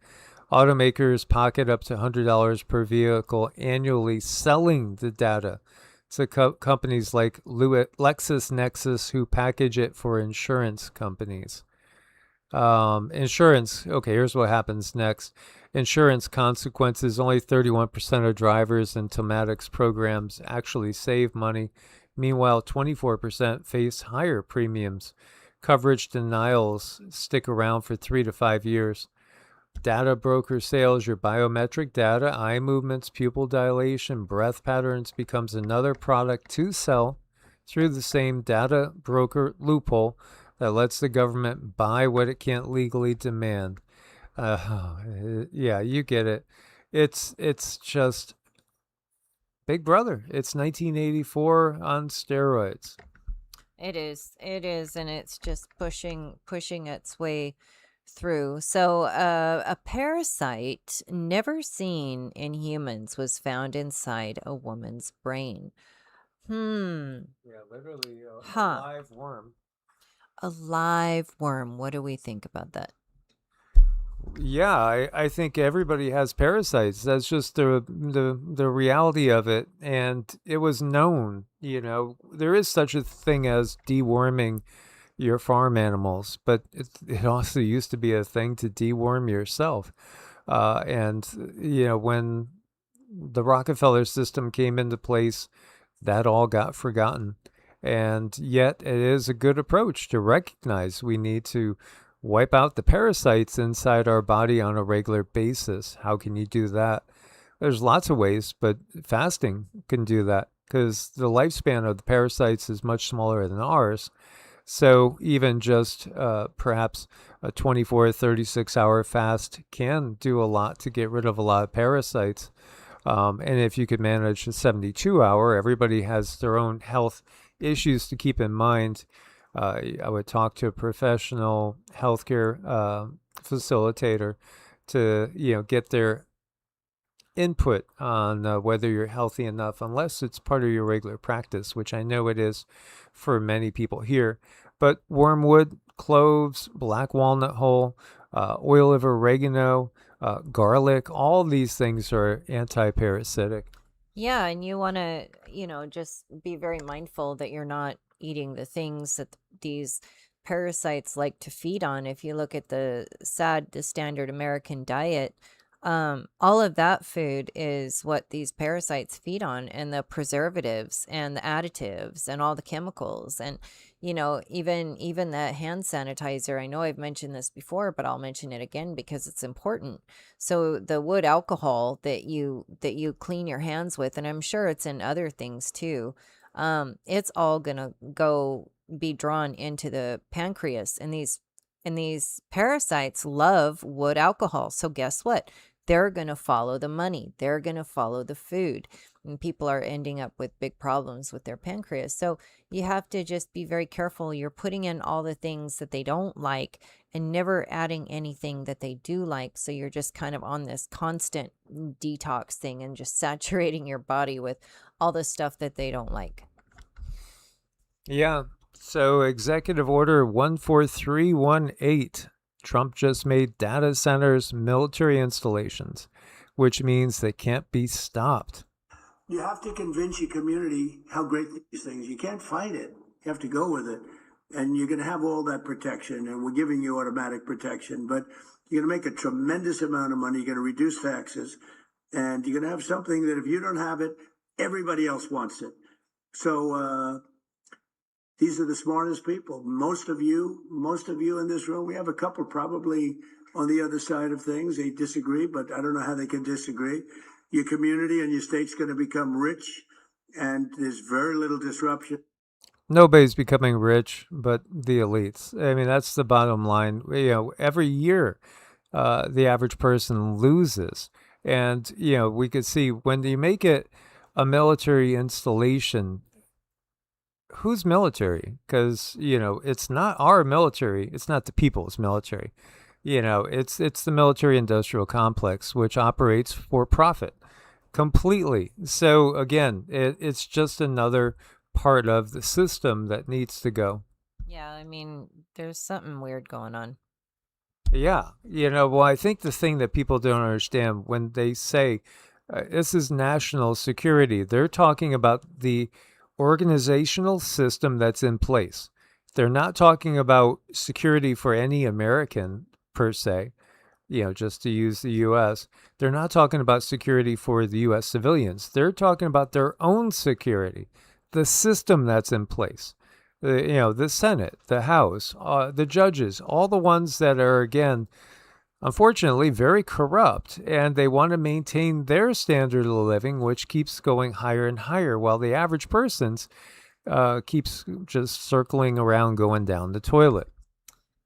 Automakers pocket up to $100 per vehicle annually selling the data to companies like LexisNexis, who package it for insurance companies. Insurance. Okay, here's what happens next. Insurance consequences. Only 31% of drivers in telematics programs actually save money. Meanwhile, 24% face higher premiums. Coverage denials stick around for 3 to 5 years. Data broker sales, your biometric data, eye movements, pupil dilation, breath patterns becomes another product to sell through the same data broker loophole that lets the government buy what it can't legally demand. Yeah, you get it. It's just Big Brother. It's 1984 on steroids. It is, and it's just pushing its way through. So, a parasite never seen in humans was found inside a woman's brain. Hmm. Yeah, literally a Huh. live worm. A live worm. What do we think about that? Yeah, I think everybody has parasites. That's just the reality of it. And it was known, there is such a thing as deworming your farm animals, but it also used to be a thing to deworm yourself. And when the Rockefeller system came into place, that all got forgotten. And yet, it is a good approach to recognize we need to wipe out the parasites inside our body on a regular basis. How can you do that? There's lots of ways, but fasting can do that because the lifespan of the parasites is much smaller than ours. So even just perhaps a 24 or 36-hour fast can do a lot to get rid of a lot of parasites. And if you could manage a 72-hour, everybody has their own health issues to keep in mind. I would talk to a professional healthcare facilitator to get their input on whether you're healthy enough, unless it's part of your regular practice, which I know it is for many people here. But wormwood, cloves, black walnut hull, oil of oregano, garlic, all these things are anti-parasitic. Yeah, and you want to, just be very mindful that you're not eating the things that these parasites like to feed on. If you look at the standard American diet, all of that food is what these parasites feed on, and the preservatives and the additives and all the chemicals. And even the hand sanitizer, I know I've mentioned this before, but I'll mention it again because it's important. So the wood alcohol that you clean your hands with, and I'm sure it's in other things too, it's all gonna go be drawn into the pancreas, and these parasites love wood alcohol. So guess what? They're going to follow the money. They're going to follow the food. And people are ending up with big problems with their pancreas. So you have to just be very careful. You're putting in all the things that they don't like and never adding anything that they do like. So you're just kind of on this constant detox thing and just saturating your body with all the stuff that they don't like. Yeah. So Executive Order 14318. Trump just made data centers military installations, which means they can't be stopped. You have to convince your community how great these things. You can't fight it. You have to go with it. And you're going to have all that protection, and we're giving you automatic protection, but you're going to make a tremendous amount of money. You're going to reduce taxes, and you're going to have something that if you don't have it, everybody else wants it. So these are the smartest people. Most of you in this room, we have a couple probably on the other side of things. They disagree, but I don't know how they can disagree. Your community and your state's going to become rich, and there's very little disruption. Nobody's becoming rich but the elites. I mean, that's the bottom line. Every year, the average person loses. And, we could see when you make it a military installation, who's military? Because, it's not our military. It's not the people's military. It's the military industrial complex, which operates for profit completely. So again, it's just another part of the system that needs to go. Yeah, I mean, there's something weird going on. Yeah, well, I think the thing that people don't understand when they say this is national security, they're talking about the organizational system that's in place. They're not talking about security for any American per se, just to use the U.S. They're not talking about security for the U.S. civilians. They're talking about their own security, the system that's in place. The Senate, the House, the judges, all the ones that are, again, unfortunately, very corrupt, and they want to maintain their standard of living, which keeps going higher and higher, while the average person's keeps just circling around, going down the toilet.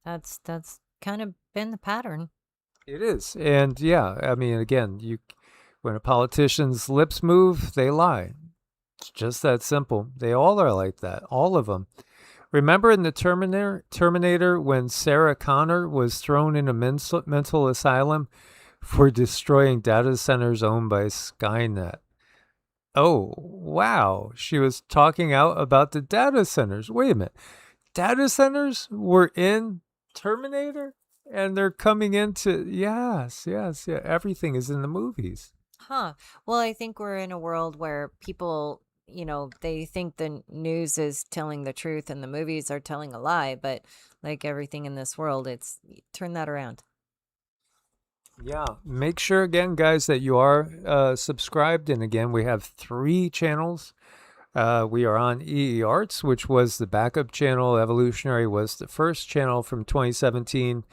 That's kind of been the pattern. It is, and yeah, I mean, again, when a politician's lips move, they lie. It's just that simple. They all are like that, all of them. Remember in the Terminator when Sarah Connor was thrown in a mental asylum for destroying data centers owned by Skynet? Oh, wow. She was talking out about the data centers. Wait a minute. Data centers were in Terminator? And they're coming into, yes, yes, yeah. Everything is in the movies. Huh. Well, I think we're in a world where people, they think the news is telling the truth and the movies are telling a lie, but like everything in this world, it's turn that around. Yeah. Make sure again, guys, that you are subscribed. And again, we have 3 channels. We are on EEARTS, which was the backup channel. Evolutionary was the first channel from 2017.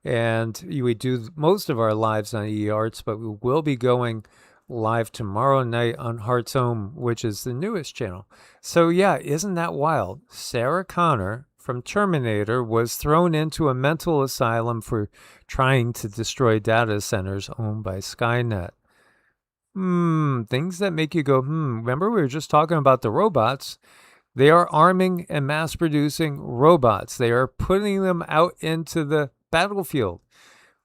And we do most of our lives on EEARTS, but we will be going live tomorrow night on Heart's Home, which is the newest channel. So yeah, isn't that wild? Sarah Connor from Terminator was thrown into a mental asylum for trying to destroy data centers owned by Skynet. Things that make you go, Remember we were just talking about the robots? They are arming and mass producing robots. They are putting them out into the battlefield.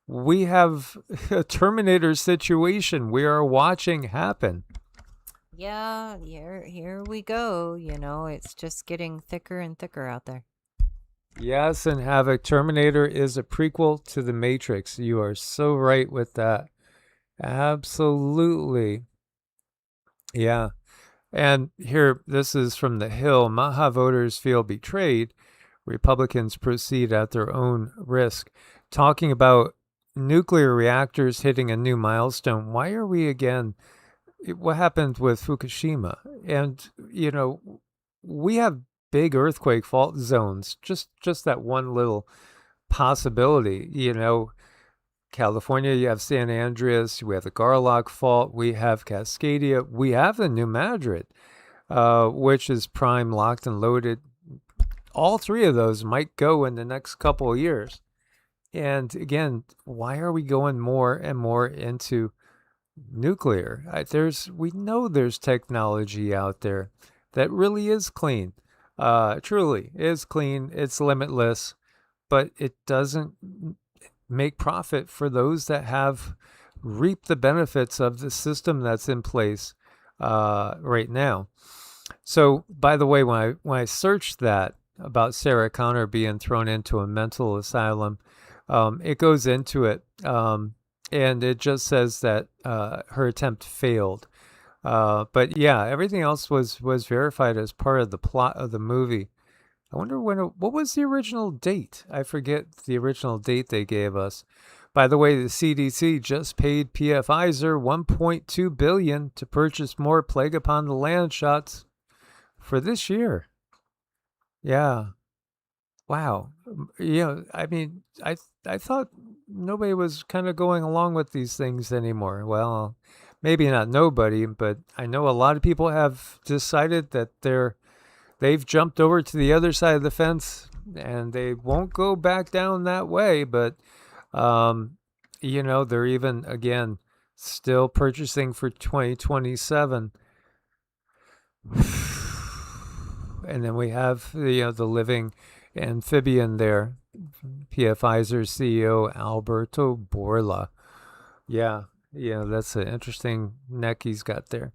We have a Terminator situation we are watching happen. Yeah, here we go. It's just getting thicker and thicker out there. Yes, and Havoc, Terminator is a prequel to The Matrix. You are so right with that. Absolutely. Yeah. And here, this is from The Hill. Maha voters feel betrayed. Republicans proceed at their own risk. Talking about nuclear reactors hitting a new milestone. Why are we again? What happened with Fukushima? And, we have big earthquake fault zones. Just that one little possibility, California, you have San Andreas, we have the Garlock Fault, we have Cascadia, we have the New Madrid, which is prime, locked, and loaded. All 3 of those might go in the next couple of years. And again, why are we going more and more into nuclear? We know there's technology out there that really is clean. Truly is clean. It's limitless, but it doesn't make profit for those that have reaped the benefits of the system that's in place right now. So, by the way, when I searched that about Sarah Connor being thrown into a mental asylum, it goes into it, and it just says that her attempt failed. But yeah, everything else was verified as part of the plot of the movie. I wonder what was the original date? I forget the original date they gave us. By the way, the CDC just paid Pfizer $1.2 billion to purchase more Plague Upon the Land shots for this year. Yeah. Wow. I mean, I thought nobody was kind of going along with these things anymore. Well, maybe not nobody, but I know a lot of people have decided that they've jumped over to the other side of the fence and they won't go back down that way. But, they're even, again, still purchasing for 2027. And then we have the living amphibian there, Pfizer CEO Alberto Borla. Yeah, that's an interesting neck he's got there.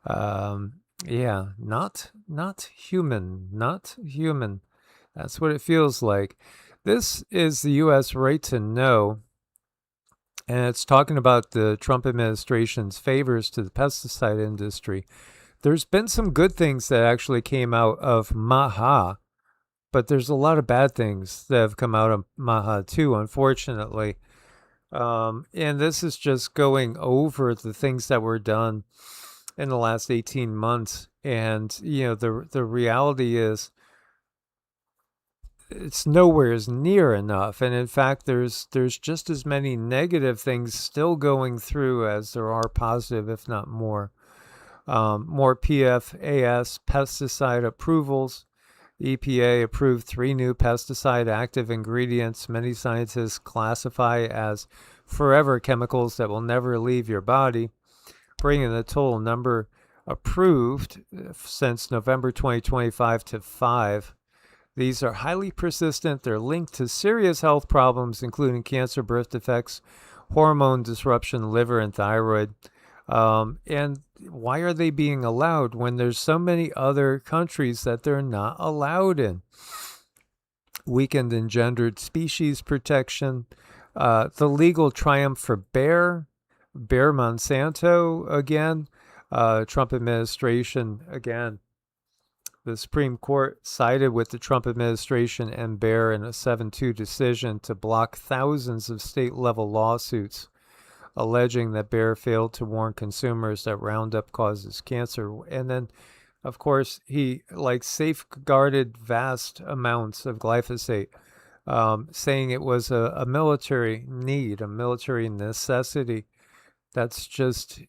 Yeah, not human, not human. That's what it feels like. This is the U.S. Right to Know, and it's talking about the Trump administration's favors to the pesticide industry. There's been some good things that actually came out of Maha, but there's a lot of bad things that have come out of Maha too, unfortunately. And this is just going over the things that were done in the last 18 months. And, the reality is it's nowhere near enough. And in fact, there's just as many negative things still going through as there are positive, if not more. More PFAS pesticide approvals. EPA approved 3 new pesticide active ingredients many scientists classify as forever chemicals that will never leave your body, bringing the total number approved since November 2025 to 5. These are highly persistent. They're linked to serious health problems, including cancer, birth defects, hormone disruption, liver, and thyroid. And why are they being allowed when there's so many other countries that they're not allowed in? weakened engendered species protection, the legal triumph for Bayer Monsanto again, Trump administration again. The Supreme Court sided with the Trump administration and Bayer in a 7-2 decision to block thousands of state-level lawsuits alleging that Bayer failed to warn consumers that Roundup causes cancer. And then, of course, he safeguarded vast amounts of glyphosate, saying it was a military need, a military necessity. That's just,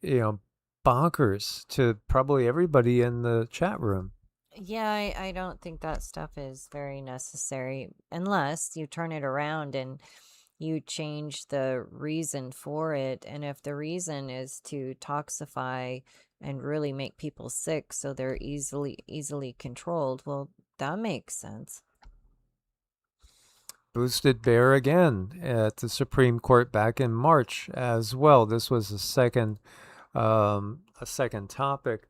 bonkers to probably everybody in the chat room. Yeah, I don't think that stuff is very necessary unless you turn it around and you change the reason for it. And if the reason is to toxify and really make people sick so they're easily controlled, well, that makes sense. Boosted Bayer again at the Supreme Court back in March as well. This was a second topic.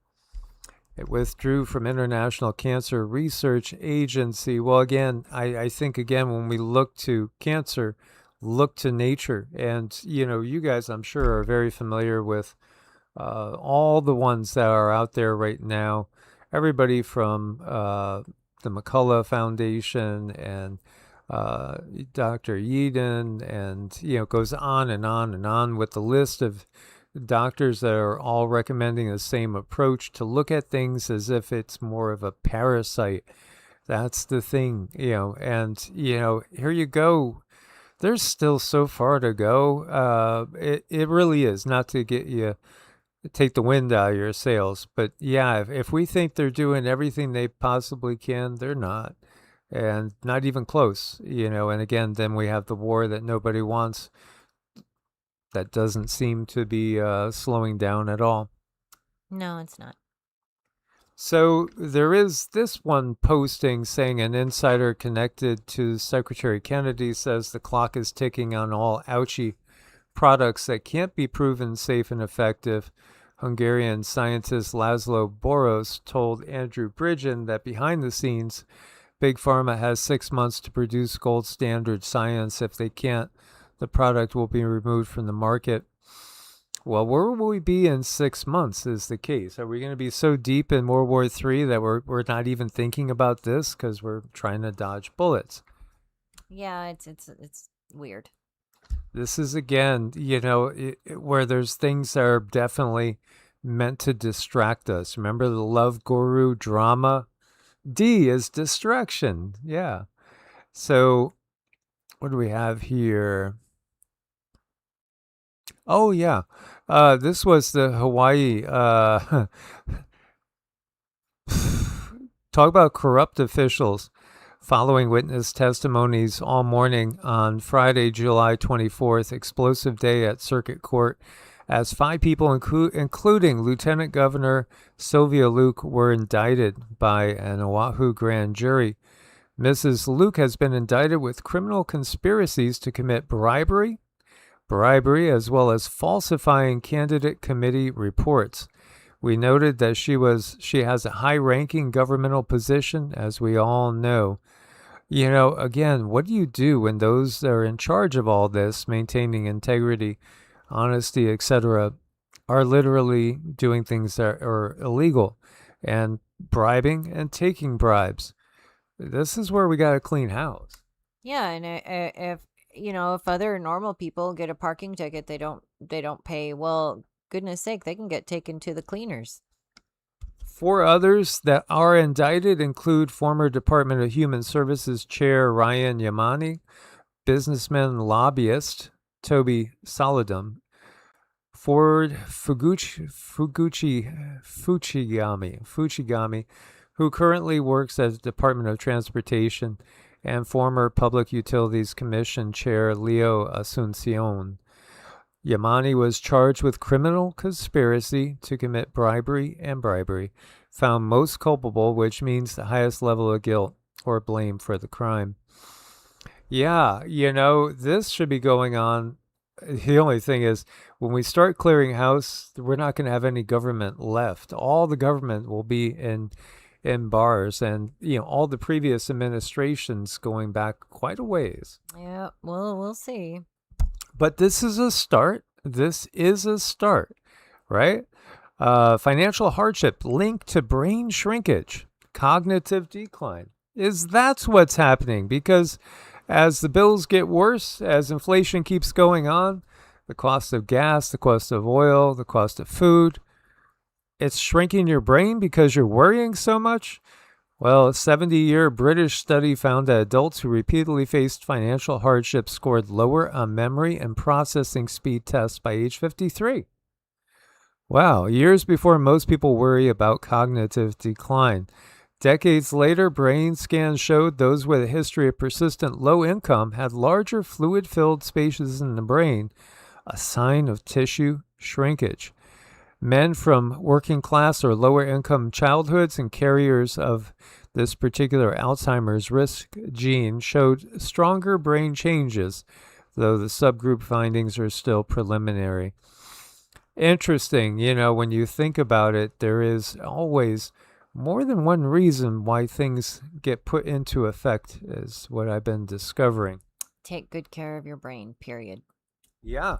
It withdrew from International Cancer Research Agency. Well, again, I think, when we look to cancer, look to nature. And, you guys, I'm sure, are very familiar with all the ones that are out there right now. Everybody from the McCullough Foundation and Dr. Eden, and, goes on and on and on with the list of doctors that are all recommending the same approach to look at things as if it's more of a parasite. That's the thing, and, here you go. There's still so far to go. It really is, not to get you, take the wind out of your sails. But yeah, if we think they're doing everything they possibly can, they're not. And not even close, and again, then we have the war that nobody wants. That doesn't seem to be slowing down at all. No, it's not. So there is this one posting saying an insider connected to Secretary Kennedy says the clock is ticking on all ouchie products that can't be proven safe and effective. Hungarian scientist Laszlo Boros told Andrew Bridgen that behind the scenes, Big Pharma has 6 months to produce gold standard science. If they can't, the product will be removed from the market. Well, where will we be in 6 months is the case. Are we going to be so deep in World War III that we're not even thinking about this because we're trying to dodge bullets? Yeah, it's weird. This is, again, where there's things that are definitely meant to distract us. Remember the love guru drama? D is distraction. Yeah. So what do we have here? Oh, yeah. This was the Hawaii. Talk about corrupt officials. Following witness testimonies all morning on Friday, July 24th, explosive day at Circuit Court, as 5 people, including Lieutenant Governor Sylvia Luke, were indicted by an Oahu grand jury. Mrs. Luke has been indicted with criminal conspiracies to commit bribery, as well as falsifying candidate committee reports. We noted that she has a high-ranking governmental position, as we all know. Again, what do you do when those that are in charge of all this, maintaining integrity, honesty, etc., are literally doing things that are illegal and bribing and taking bribes? This is where we got to clean house. Yeah, and if other normal people get a parking ticket, they don't pay. Well, goodness sake, they can get taken to the cleaners. 4 others that are indicted include former Department of Human Services Chair Ryan Yamane, businessman lobbyist Toby Solidum, Ford Fujigami, who currently works at the Department of Transportation, and former Public Utilities Commission Chair Leo Asuncion. Yamane was charged with criminal conspiracy to commit bribery, found most culpable, which means the highest level of guilt or blame for the crime. Yeah, this should be going on. The only thing is, when we start clearing house, we're not going to have any government left. All the government will be in in bars, and all the previous administrations going back quite a ways. Yeah, well, we'll see. But this is a start. This is a start, right? Financial hardship linked to brain shrinkage, cognitive decline. That's what's happening, because as the bills get worse, as inflation keeps going on, the cost of gas, the cost of oil, the cost of food, it's shrinking your brain because you're worrying so much. Well, a 70-year British study found that adults who repeatedly faced financial hardship scored lower on memory and processing speed tests by age 53. Wow, years before most people worry about cognitive decline. Decades later, brain scans showed those with a history of persistent low income had larger fluid-filled spaces in the brain, a sign of tissue shrinkage. Men from working class or lower income childhoods and carriers of this particular Alzheimer's risk gene showed stronger brain changes, though the subgroup findings are still preliminary. Interesting, when you think about it, there is always more than one reason why things get put into effect, is what I've been discovering. Take good care of your brain, period. Yeah.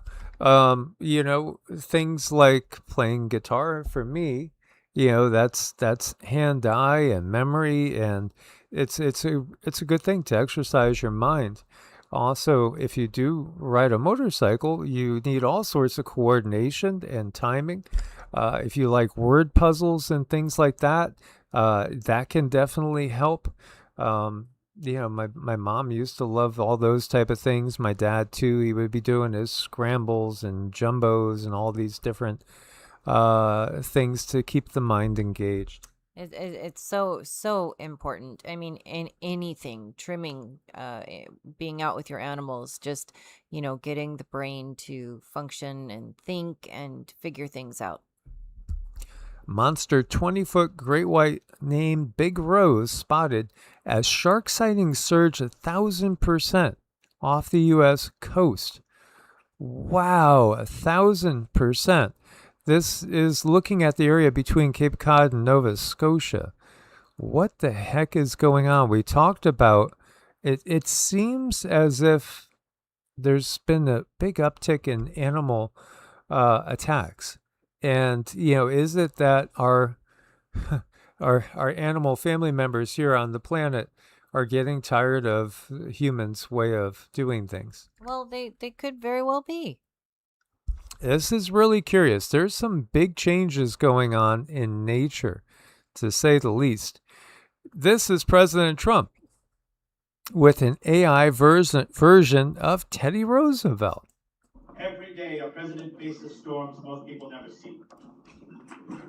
Things like playing guitar for me, that's hand-eye and memory, and it's a good thing to exercise your mind. Also, if you do ride a motorcycle, you need all sorts of coordination and timing. If you like word puzzles and things like that, that can definitely help. My mom used to love all those type of things. My dad too. He would be doing his scrambles and jumbos and all these different things to keep the mind engaged. It's so important. I mean, in anything, trimming, being out with your animals, just getting the brain to function and think and figure things out. Monster 20-foot great white named Big Rose spotted as shark sightings surge 1,000% off the U.S. coast. Wow, 1,000%. This is looking at the area between Cape Cod and Nova Scotia. What the heck is going on? We talked about it. It seems as if there's been a big uptick in animal attacks. And, is it that our animal family members here on the planet are getting tired of humans' way of doing things? Well, they could very well be. This is really curious. There's some big changes going on in nature, to say the least. This is President Trump with an AI version of Teddy Roosevelt. Every day, our president faces storms most people never see.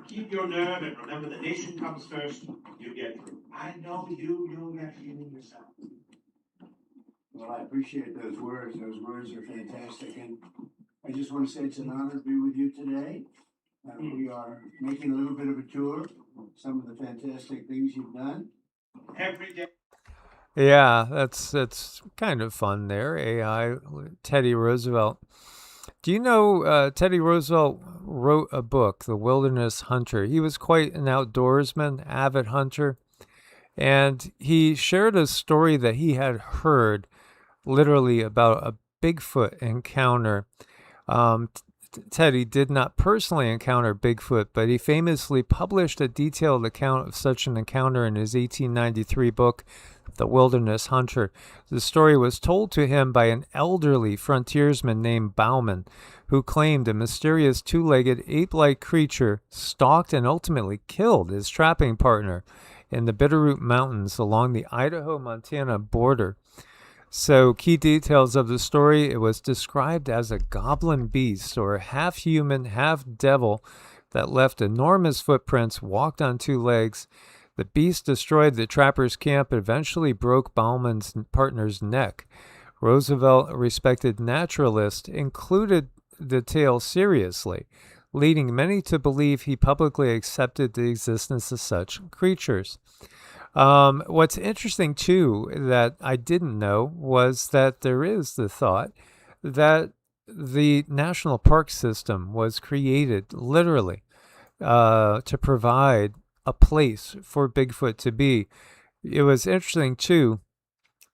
Keep your nerve and remember the nation comes first. You get through. I know you know that feeling yourself. Well, I appreciate those words. Those words are fantastic. And I just want to say it's an honor to be with you today. We are making a little bit of a tour, some of the fantastic things you've done. Every day. Yeah, that's kind of fun there. AI, Teddy Roosevelt. Do you know Teddy Roosevelt wrote a book, The Wilderness Hunter? He was quite an outdoorsman, avid hunter, and he shared a story that he had heard literally about a Bigfoot encounter. Teddy did not personally encounter Bigfoot, but he famously published a detailed account of such an encounter in his 1893 book, The Wilderness Hunter. The story was told to him by an elderly frontiersman named Bauman, who claimed a mysterious two-legged ape-like creature stalked and ultimately killed his trapping partner in the Bitterroot Mountains along the Idaho-Montana border. So, key details of the story: it was described as a goblin beast, or half human, half devil, that left enormous footprints, walked on two legs. The beast destroyed the trapper's camp and eventually broke Bauman's partner's neck. Roosevelt, a respected naturalist, included the tale seriously, leading many to believe he publicly accepted the existence of such creatures. What's interesting, too, that I didn't know was that there is the thought that the national park system was created literally to provide a place for Bigfoot to be. It was interesting too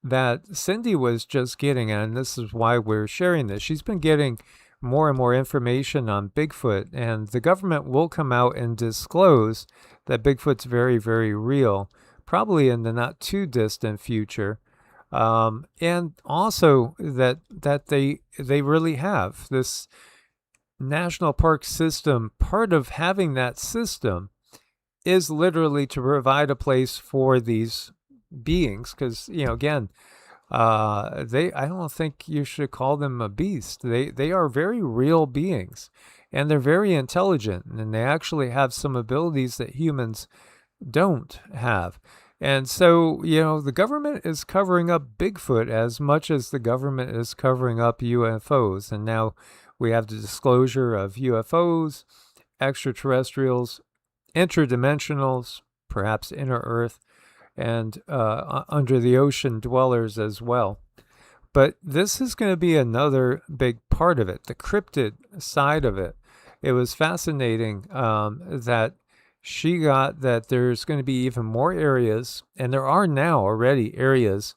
that Cindy was just getting, and this is why we're sharing this, she's been getting more and more information on Bigfoot, and the government will come out and disclose that Bigfoot's very, very real, probably in the not too distant future. And also that they really have this national park system. Part of having that system is literally to provide a place for these beings, because again, I don't think you should call them a beast. They are very real beings, and they're very intelligent, and they actually have some abilities that humans don't have. And so, the government is covering up Bigfoot as much as the government is covering up UFOs. And now we have the disclosure of UFOs, extraterrestrials, interdimensionals, perhaps inner Earth, and under the ocean dwellers as well. But this is going to be another big part of it, the cryptid side of it. It was fascinating that she got that there's going to be even more areas, and there are now already areas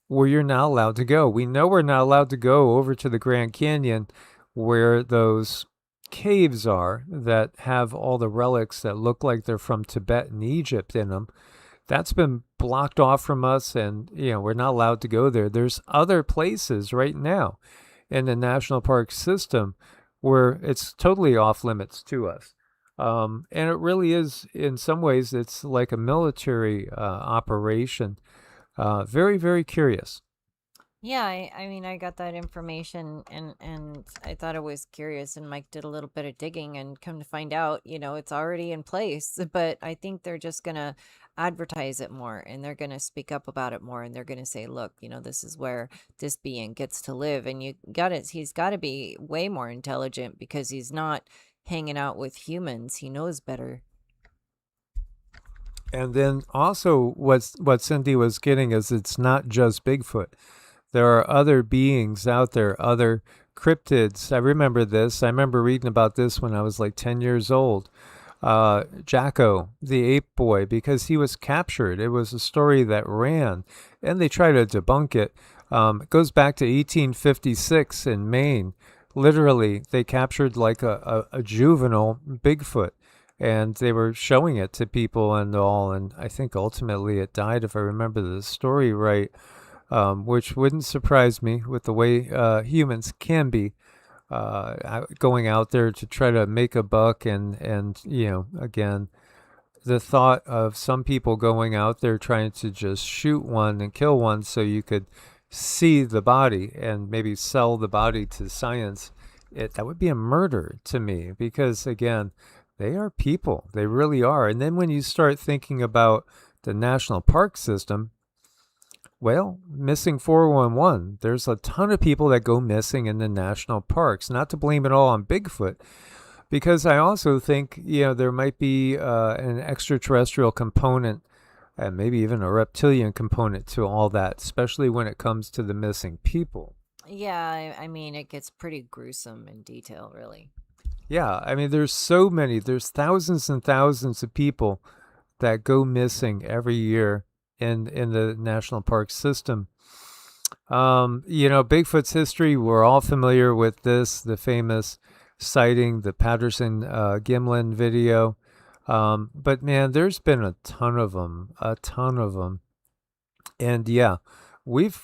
where you're not allowed to go. We know we're not allowed to go over to the Grand Canyon where those caves are that have all the relics that look like they're from Tibet and Egypt in them. That's been blocked off from us, and we're not allowed to go there. There's other places right now in the national park system where it's totally off limits to us. And it really is, in some ways, it's like a military operation. Very, very curious. Yeah, I mean, I got that information and I thought it was curious, and Mike did a little bit of digging and come to find out, it's already in place, but I think they're just going to advertise it more, and they're going to speak up about it more, and they're going to say, look, this is where this being gets to live, and he's got to be way more intelligent because he's not hanging out with humans. He knows better. And then also what Cindy was getting is it's not just Bigfoot. There are other beings out there, other cryptids. I remember this. I remember reading about this when I was like 10 years old. Jacko, the ape boy, because he was captured. It was a story that ran, and they try to debunk it. It goes back to 1856 in Maine. Literally, they captured like a juvenile Bigfoot, and they were showing it to people and all, and I think ultimately it died, if I remember the story right, which wouldn't surprise me with the way humans can be going out there to try to make a buck, and again, the thought of some people going out there trying to just shoot one and kill one so you could see the body and maybe sell the body to science, that would be a murder to me, because again, they are people. They really are. And then when you start thinking about the national park system, well, missing 411, there's a ton of people that go missing in the national parks. Not to blame it all on Bigfoot, because I also think, there might be an extraterrestrial component and maybe even a reptilian component to all that, especially when it comes to the missing people. Yeah, I mean, it gets pretty gruesome in detail, really. Yeah, I mean, there's thousands and thousands of people that go missing every year in the national park system. Bigfoot's history, we're all familiar with this, the famous sighting, the Patterson-Gimlin video. But man, there's been a ton of them. And yeah, we've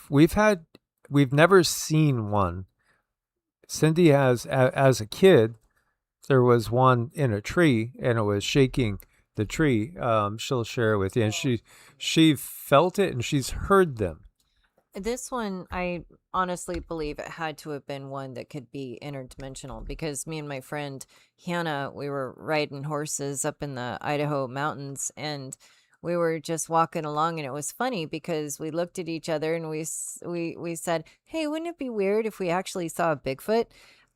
never seen one. Cindy has, as a kid, there was one in a tree, and it was shaking the tree. She'll share it with you, and she felt it, and she's heard them. This one, I honestly believe it had to have been one that could be interdimensional, because me and my friend Hannah, we were riding horses up in the Idaho mountains, and we were just walking along, and it was funny because we looked at each other and we said, hey, wouldn't it be weird if we actually saw a Bigfoot?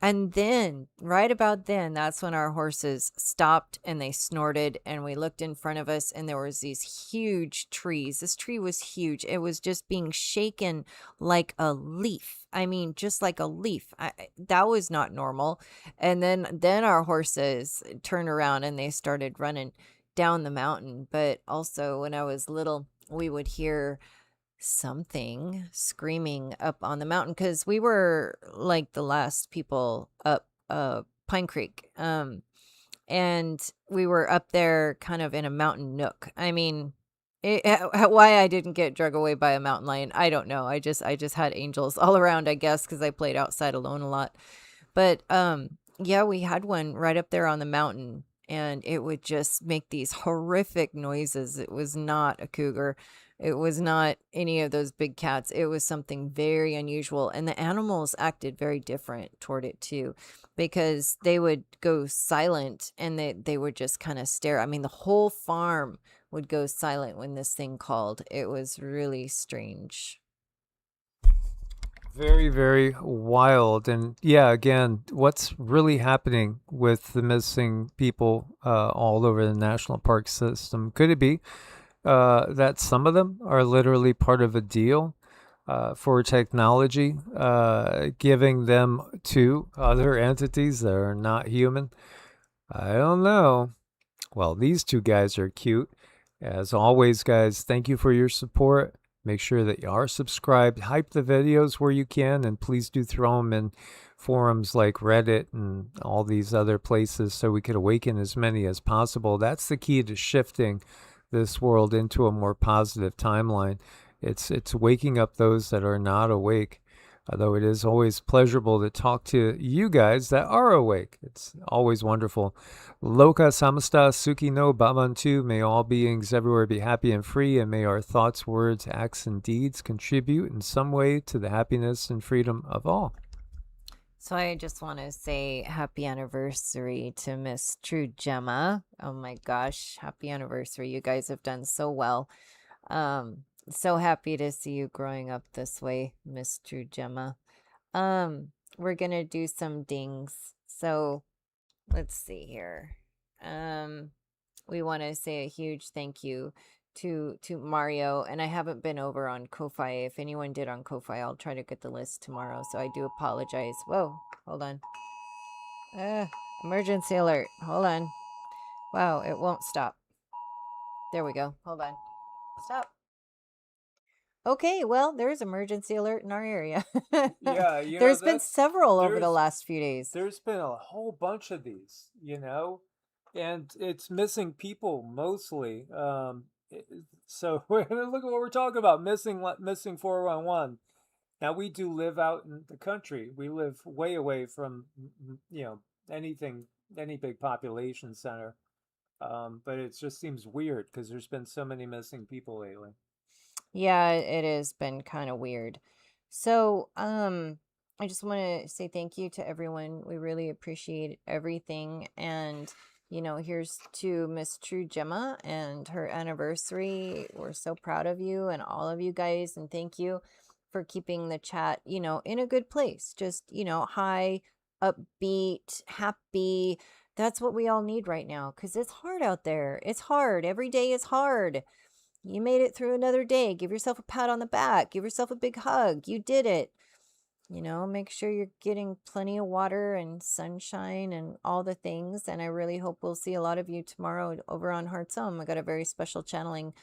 And then, right about then, that's when our horses stopped and they snorted, and we looked in front of us, and there was these huge trees. This tree was huge. It was just being shaken like a leaf. I mean, just like a leaf. That was not normal. And then our horses turned around and they started running. down the mountain, but also when I was little, we would hear something screaming up on the mountain because we were like the last people up Pine Creek. And we were up there kind of in a mountain nook. I mean, why I didn't get drug away by a mountain lion, I don't know. I just had angels all around, I guess, because I played outside alone a lot. But yeah, we had one right up there on the mountain, and it would just make these horrific noises. It was not a cougar. It was not any of those big cats. It was something very unusual. And the animals acted very different toward it too, because they would go silent and they would just kind of stare. I mean, the whole farm would go silent when this thing called. It was really strange. Very, very wild. And yeah, again, what's really happening with the missing people all over the national park system? Could it be that some of them are literally part of a deal for technology, giving them to other entities that are not human? I don't know. Well, these two guys are cute. As always, guys, thank you for your support. Make sure that you are subscribed. Hype the videos where you can, and please do throw them in forums like Reddit and all these other places so we could awaken as many as possible. That's the key to shifting this world into a more positive timeline. It's waking up those that are not awake. Although it is always pleasurable to talk to you guys that are awake. It's always wonderful. Loka samasta suki no bhavantu. May all beings everywhere be happy and free, and may our thoughts, words, acts, and deeds contribute in some way to the happiness and freedom of all. So I just want to say happy anniversary to Miss True Gemma. Oh my gosh, happy anniversary. You guys have done so well. So happy to see you growing up this way, Miss True Gemma. We're gonna do some dings. So let's see here. We want to say a huge thank you to Mario, and I haven't been over on Ko-Fi. If anyone did on Ko-Fi, I'll try to get the list tomorrow. So I do apologize. Whoa, hold on. Emergency alert. Hold on. Wow, it won't stop. There we go. Hold on. Stop. Okay, well, there's emergency alert in our area. Yeah, There's been several over the last few days. There's been a whole bunch of these, and it's missing people mostly. So look at what we're talking about, missing 411. Now, we do live out in the country. We live way away from, anything, any big population center. But it just seems weird because there's been so many missing people lately. Yeah, it has been kind of weird. So, I just want to say thank you to everyone. We really appreciate everything. And, here's to Miss True Gemma and her anniversary. We're so proud of you and all of you guys. And thank you for keeping the chat, in a good place. Just, high, upbeat, happy. That's what we all need right now because it's hard out there. It's hard. Every day is hard. You made it through another day. Give yourself a pat on the back. Give yourself a big hug. You did it. Make sure you're getting plenty of water and sunshine and all the things. And I really hope we'll see a lot of you tomorrow over on Heart's Home. I got a very special channeling,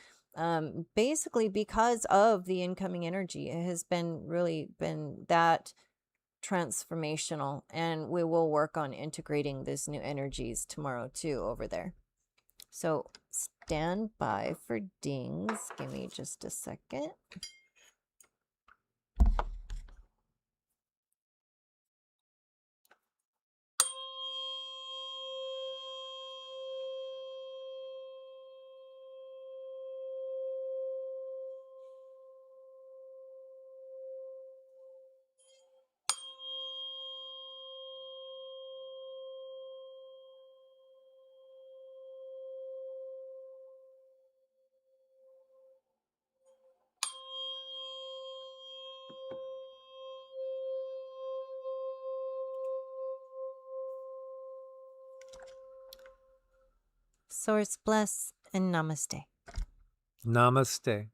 basically because of the incoming energy. It has really been that transformational. And we will work on integrating these new energies tomorrow too over there. So stand by for dings. Give me just a second. Source bless and namaste. Namaste.